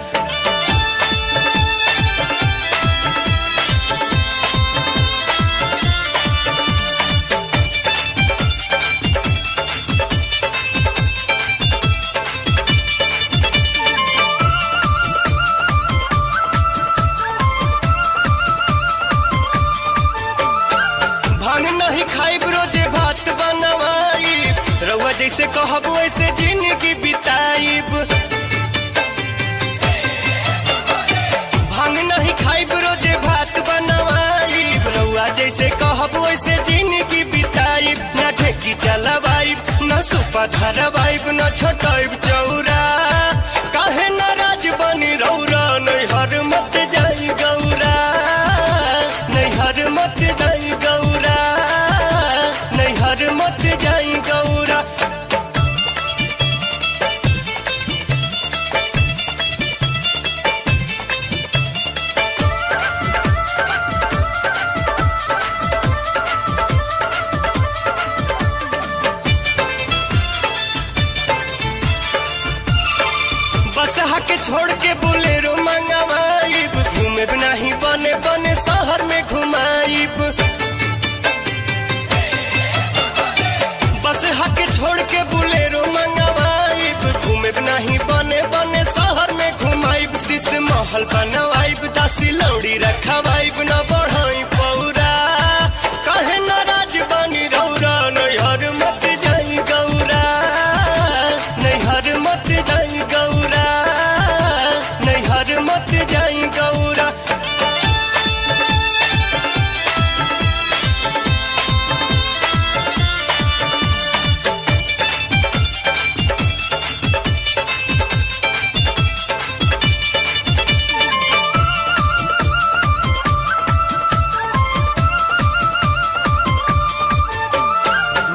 भांग नहीं खाइब रोजे भात बनवाई रउआ जैसे कहब वैसे जिंदगी बिताइब भांग नहीं खाइब रोजे भात बनवाई रउआ जैसे कहब वैसे जिंदगी बिताइब न ढेकी चलवाइब न सुपा धरवाइब न छोटाइब चौरा काहे नाराज बनी रौरा नैहर मत जाई गौरा नैहर मत जाई गौरा नैहर मत जाई गौरा। बस हके छोड़ के बोलेरो मंगवाइब घूमे नहीं बने बने शहर में घुमाइब बस हके छोड़ के बोलेरो मंगवाइब घूमे नहीं बने बने शहर में घुमाइब शीश महल बनवाइब दासी लौड़ी रखवाइब न बढ़ाई पौरा काहे नाराज बनी रौरा नैहर मत जाई गौरा नैहर मत जाई गौरा नैहर मत जाई गौरा।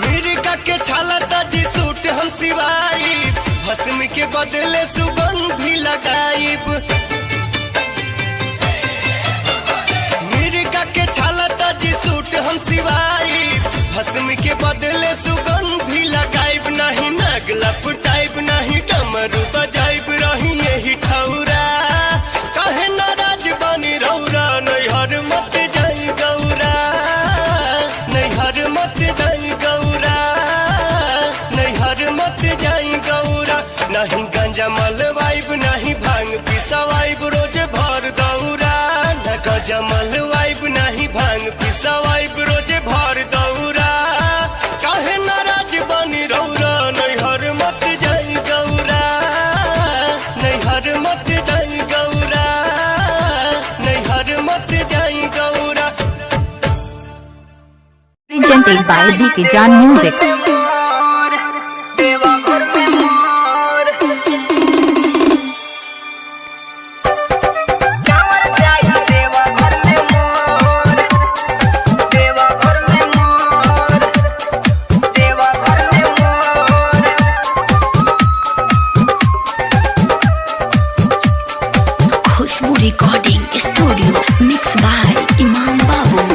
मिर्गा के छाला ताजी सूट हम सिवाई भस्म के बदले सुगंधी लगाइब मिर्गा के छाला ताजी सूट हम सिवाई भस्म के बदले सुगंधी लगाइब नहीं नाग लपटाइब नहीं डमरू बजाइब रही यही ठौरा काहे नाराज बनी रौरा नैहर मत जाई गौरा नैहर मत जाई गौरा नैहर मत जाई गौरा नहीं गांजा मल पिसवाइब रोज भर दौरा न गजमल वाइब नहीं भांग पिसवाइब रोज भर दौरा काहे नाराज बनी रौरा नैहर मत जाई गौरा नैहर मत जाई गौरा नैहर मत जाई Gaura. Presented by DK Jan Music. Khushboo recording studio mix by Imam Babu.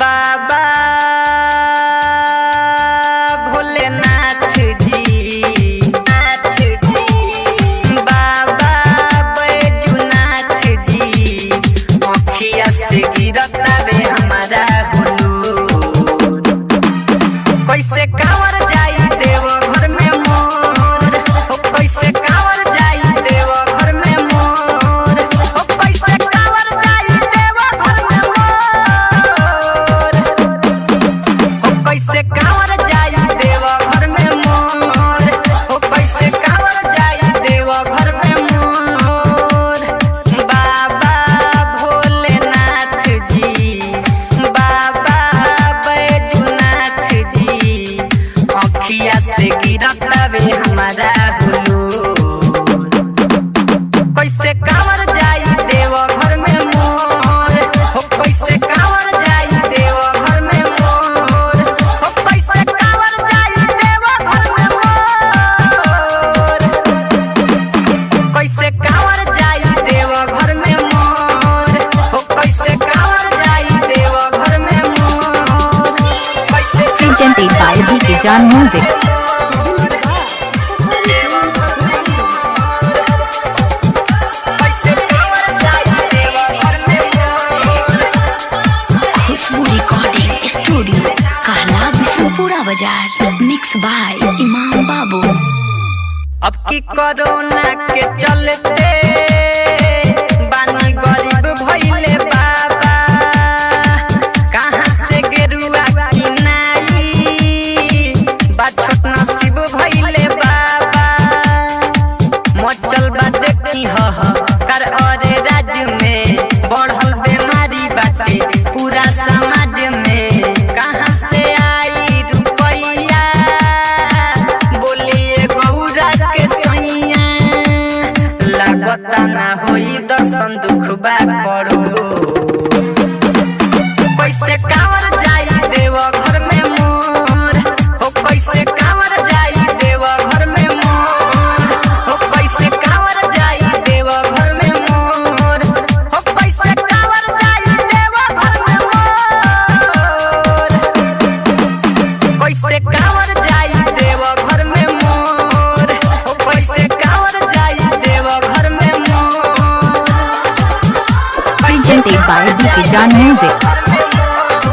बाबा भोलेनाथ जी नाथ जी बाबा बैजुनाथ जी अखिया से गिरता बे हमारा हुलूर कैसे कांवर जाई देव घर में मोर हो कैसे कांवर जाई देव घर में मोर हो कैसे कांवर जाई देव घर में मोर हो कैसे कांवर जाई देव घर में मोर हो कैसे कांवर जाई देव घर में मोर। बाबा भोलेनाथ जी बाबा बैजुनाथ जी अखिया से गिरता बे हमारा हुलूर कैसे कांवर जाई देव घर में मोर हो कैसे कांवर जाई देव घर में मोर हो कैसे कांवर जाई देव घर में मोर कैसे कांवर जाई देव घर में मोर हो कैसे कांवर जाई देव घर में मोर कैसे Presented by DK Jan Music. Khushboo recording studio Kahla Bishanpura बाजार मिक्स बाय इमाम बाबू। अब की कोरोना के चलते बानी गरीब भइले बाबा कहाँ से गेरुआ किनाई बा छोट नसीब भइले बाबा मचल बा देखी ह कर अरे राज्य में बढ़ल बीमारी बाटे पूरा समाज में कहाँ से आई रुपैया बोलिए गौरा के सैया लागता ना होई दर्शन दुख बा करो कैसे कांवर जाई देव घर में मोर हो कैसे कांवर जाई देव घर में मोर हो कैसे कांवर जाई देव घर में मोर हो कैसे कांवर जाई देव घर में मोर कैसे कांवर जाई देव घर में मोर हो कैसे कांवर जाई देव घर में मोर। Presented by DK Jan Music.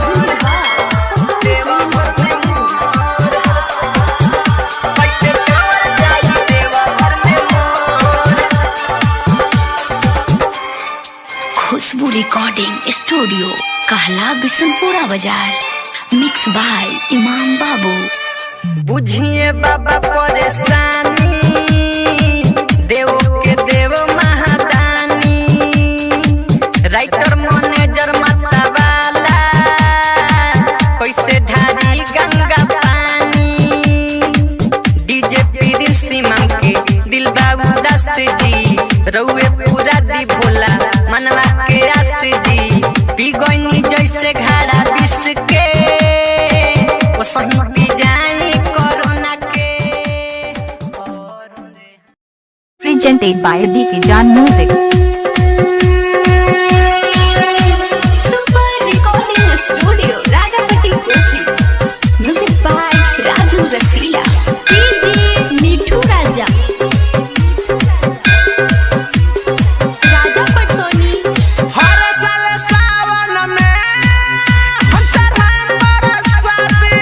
Khushboo recording studio Kahla Bishanpura बाजार मिक्स बाय इमाम बाबू। बुझिए बाबा परेशानी देव के देव महादानी राइटर मैनेजर माता वाला कैसे ढारी गंगा पानी डीजे पीरी सीमा के दिल बाबू दास जी रउए पूरा दी भोला मनवा के आस जी पी गईनी जैसे घड़ा विष के वो सही पी जाई कोरोना के। Presented by DK Jan Music. Super recording studio Rajapatti Kothi music by Raju Rasila DJ Mithu Raja Raja Patsoni. हर साल सावन में हम चढ़ाएं बरसाती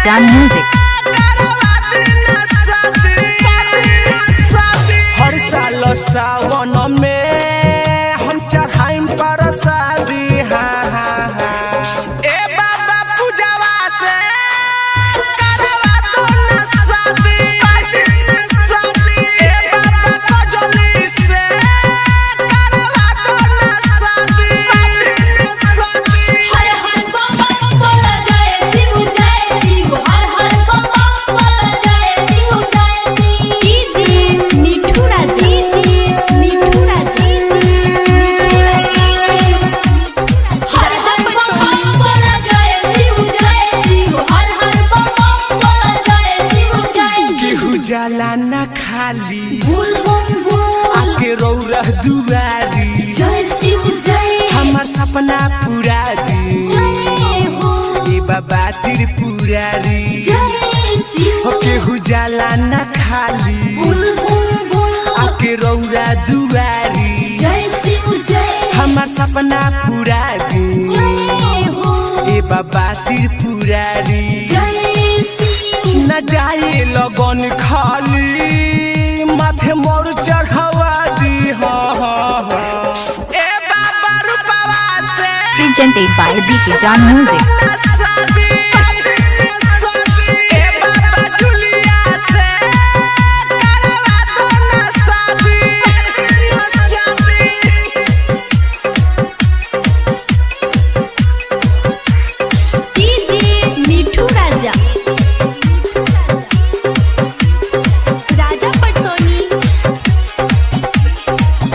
जान म्यूजिक। हर साल सावन में हम चढ़ाइन पर शादी ए बाबा पूजावा से करवा दो ना शादी ए बाबा कजली से करवा दो ना शादी हर हर बम बम बोला जाए शिव जय शिव हर हर बम बम बोला जाए शिव जय शिव जी मिठू राजा मिठू राजा हर हर बम बम बोला जाए शिव जय शिव हर हर बम बम बोला जाए शिव जय केहू जाला न खाली बोल बम बोल आके रौरा दुआरी जय शिव जय हमार सपना पूरा दी जय हो ए बाबा त्रिपुरारी जय शिव हो केहू जाला न खाली बोल बम बोल आके रौरा दुआरी जय शिव जय हमार सपना पूरा दी जय हो ए बाबा त्रिपुरारी जय शिव न जाए लगन खाली माथे मोर चढ़ावा दी ए बाबा रूपावा से Presented by DK John Music। ए बाबा जुलिया से करवा दो ना शादी डीजे मिठू राजा राजा पटसोनी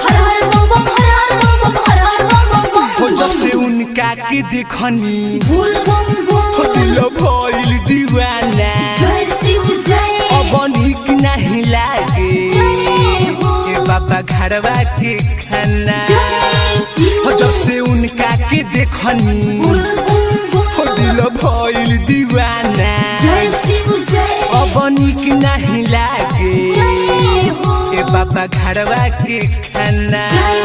हर हर बम बम हर हर बम बम हर हर बम बम बम हो जब से उनका के देखनी बोल बम हो बोल दिल भइल दीवाना जय शिव जय अब निक नहीं लागे जय हो ए बाबा घरवा के खाना जय शिव हो जब से उनका के देखनी बोल बम बोल हो दिल भइल दीवाना जय शिव जय अब निक नहीं लागे जय हो ए बाबा घरवा के खाना जय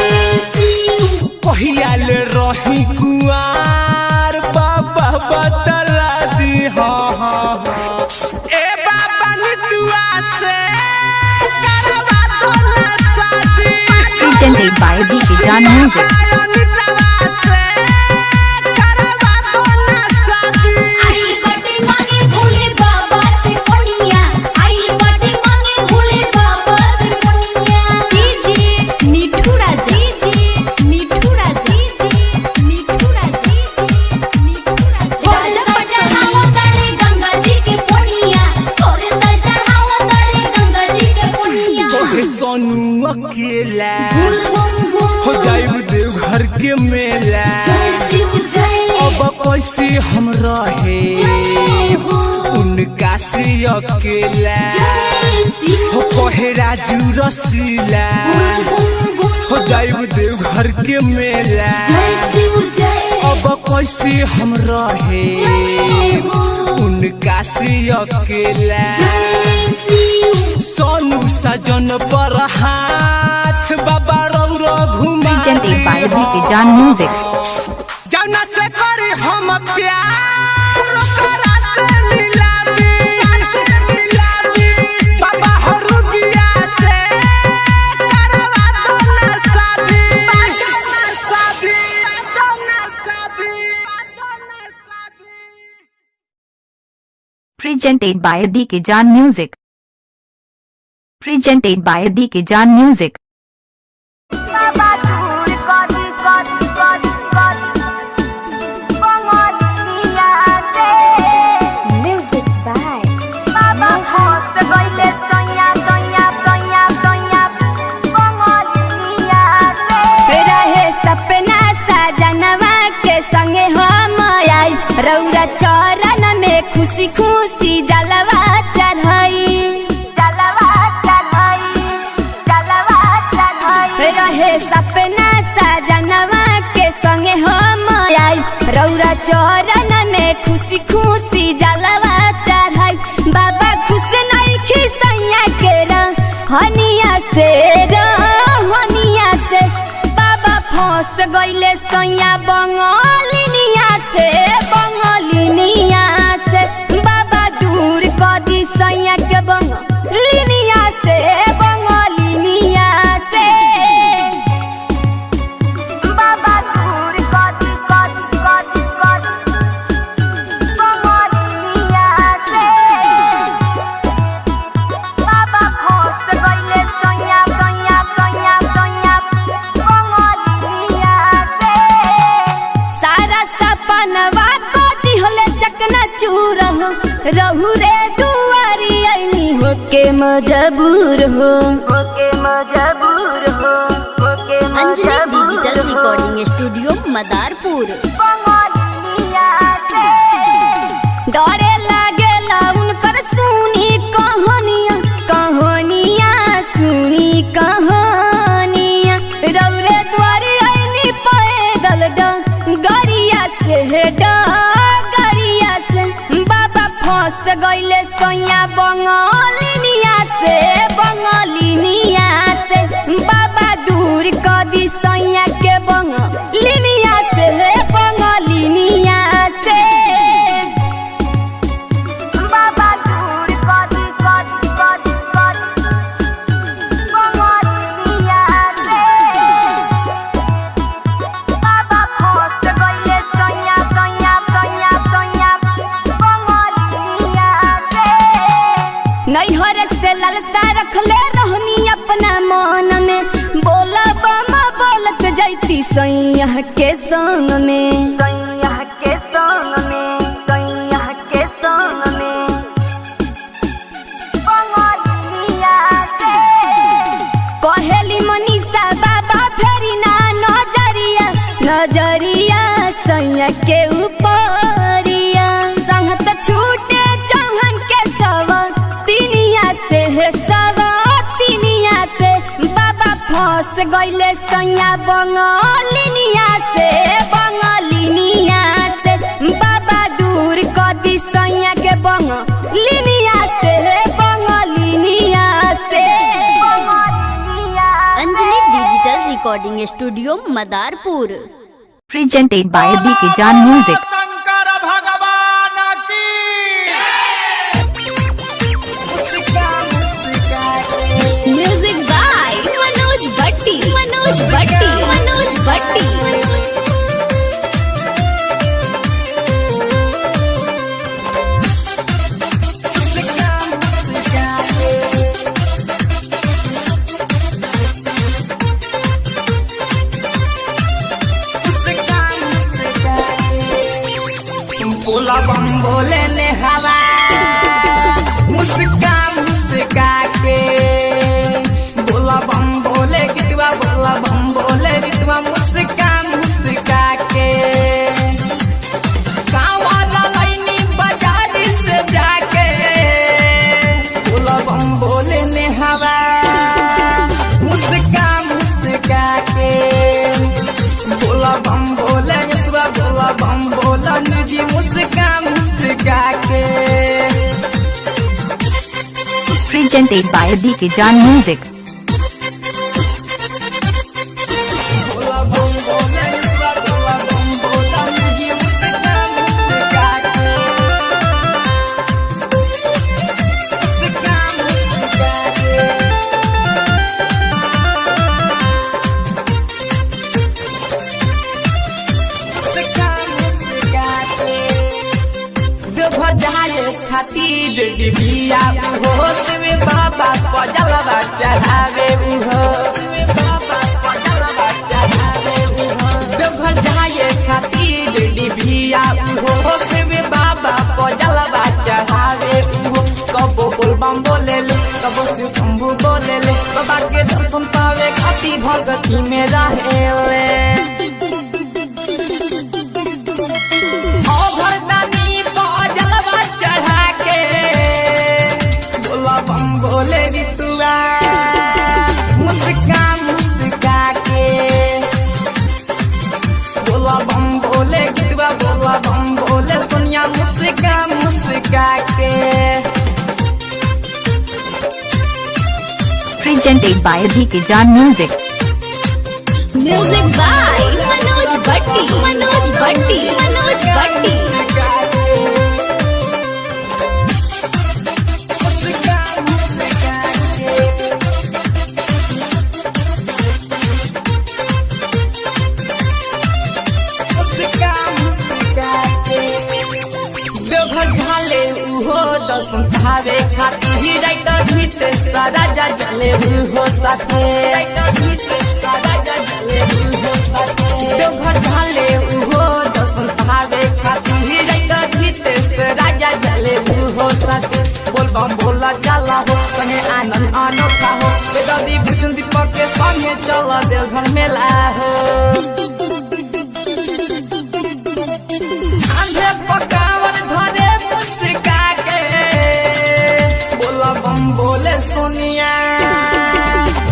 शिव पहियाल रही कुआर बाबा बतला दी ए बाबा नितुआ से करवा दो ना शादी Presented by DK John Music। नितुआ से करवा दो ना शादी आई बटे मांगे भोले बाबा से कोनिया आई बटे मांगे भोले बाबा से कोनिया डीजे मिठू राजा मिठू राजा मिठू राजा राजा पचहावा करे गंगा जी के कोनिया तोरे सचहावा करे गंगा जी के कोनिया तोहे सोनू अकेला बोल बम बोल हो जाइब देवघर के मेला जय शिव जय अब कैसे हम रहे जय हो उनका से अकेला जय शिव हो कहे राजू रसीला बोल बम बोल हो जाइब देवघर के मेला जय शिव जय अब कैसे हम रहे जय हो उनका से अकेला जय शिव सोनू सजन पर हाथ बाबा रौरो घुमा Presented by DK John Music। जौना से करी हम प्यार ओकरा से मिला दी बाबा हरुबिया से करवा दो ना शादी Presented by DK John Music। Presented by DK John Music। Music by रहे सपना सजनवा के संगे हम आई रौरा चरण में खुशी खुशी जलवा चढ़ाई रहे सपना सजनवा के संगे हम आई रौरा चरण में खुशी खुशी जलवा चढ़ाई बाबा खुश नहीं खिसैया के हनिया से हनिया से बाबा फंस गईले सैया बंगालिनिया से बाबा रहू रे दुआरी आईनी होके मजबूर हो, होके मजबूर हो, होके Anjali digital recording studio Madarpur. डरे लागेला उनकर सुनी कहानियाँ, कहानियाँ सुनी कहानियाँ। रौरे द्वारे आईनी पैदल डगरिया से, डगरिया से बाबा फंस गईले सैया बंगालिनिया से, बंगालिनिया से बाबा दूर कर दी सैया के बंगालिनिया से, बंगालिनिया से बाबा दूर कर दी, कर दी, कर दी, कर दी बंगालिनिया से बाबा फंस गईले सैया, सैया, सैया, सैया बंगालिनिया से। नैहर से लालसा रखले रहनी अपना मन में, बोला बामा बोलत जैती सैया के संग में, सैया के संग में, सैया के संग में बंगालिनिया से। कहेली मनीषा बाबा फेरी ना नजरिया, नजरिया सैया के ऊपरिया। संगत छूटे चौहन के सवतिनिया से, सवतिनिया से बाबा फंस गईले सैया बंगालिनिया से, बंगालिनिया से बाबा दूर कर दी सैया के बंगालिनिया से, बंगालिनिया से। Anjali digital recording studio Madarpur. Presented by DK Jan Music. Shankar भगवान की म्यूजिक बाय मनोज भट्टी, मनोज भट्टी, मनोज भट्टी। बोला बम बोले ले हवा मुस्का मुस्का के, बोला बम बोले गीतवा, बोला बम बोले गीतवा मुस्का मुस्का के। कांवरा लाइनी बाजार से जाके, बोला बम बोले ले हवा मुस्का मुस्का के, बोला बम बोले यसवा, बोला बम बोला निजी मुस्का मुस्का के। Presented by DK Jan Music. बोला बम बोले यसवा, बोला बम बोला निजी मुस्का मुस्का के, मुस्का मुस्का के। देवघर जाए खातिर डिबिया हो, शिव बाबा पजलवा चढ़ावे हो, बाबा पजलवा चढ़ावे हो। देवघर जाए खातिर डिबिया हो, शिव बाबा पजलवा चढ़ावे हो। कबो बोलबम बोले ले, कबो शिव शंभू बोले ले, बाबा के दर्शन पावे खातिर भगती में रहे ले। चढ़ा के बोला बम बोले ऋतुआ मुस्का मुस्का के, बोला बम बोले गीतवा, बोला बम बोले सोनिया मुस्का मुस्का के। Presented by DK Jan Music. Music by Manoj Bhatti, Manoj Bhatti, Manoj भट्टी। दर्शन खावे खातिर ही राइटर भीते सारा जा जले हो साथे, राइटर भीते सारा जा जले हो साथे। देवघर ढाले हो दर्शन खावे खातिर ही राइटर भीते सारा जा जले हो बोलबम बोला चला हो संगे आनंद अनोखा हो बेदर्दी भुजन दीपक के संगे चला देवघर मेला हो आंधे पकावर धरे मुस्का के बोला बम बोले सोनिया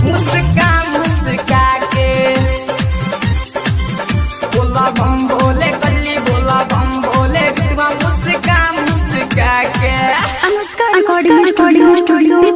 मुस्का मुस्का के बोला बम बोले कल्ली बोला बम बोले रितवा मुस्का मुस्का के अनुष्का रिकॉर्डिंग स्टूडियो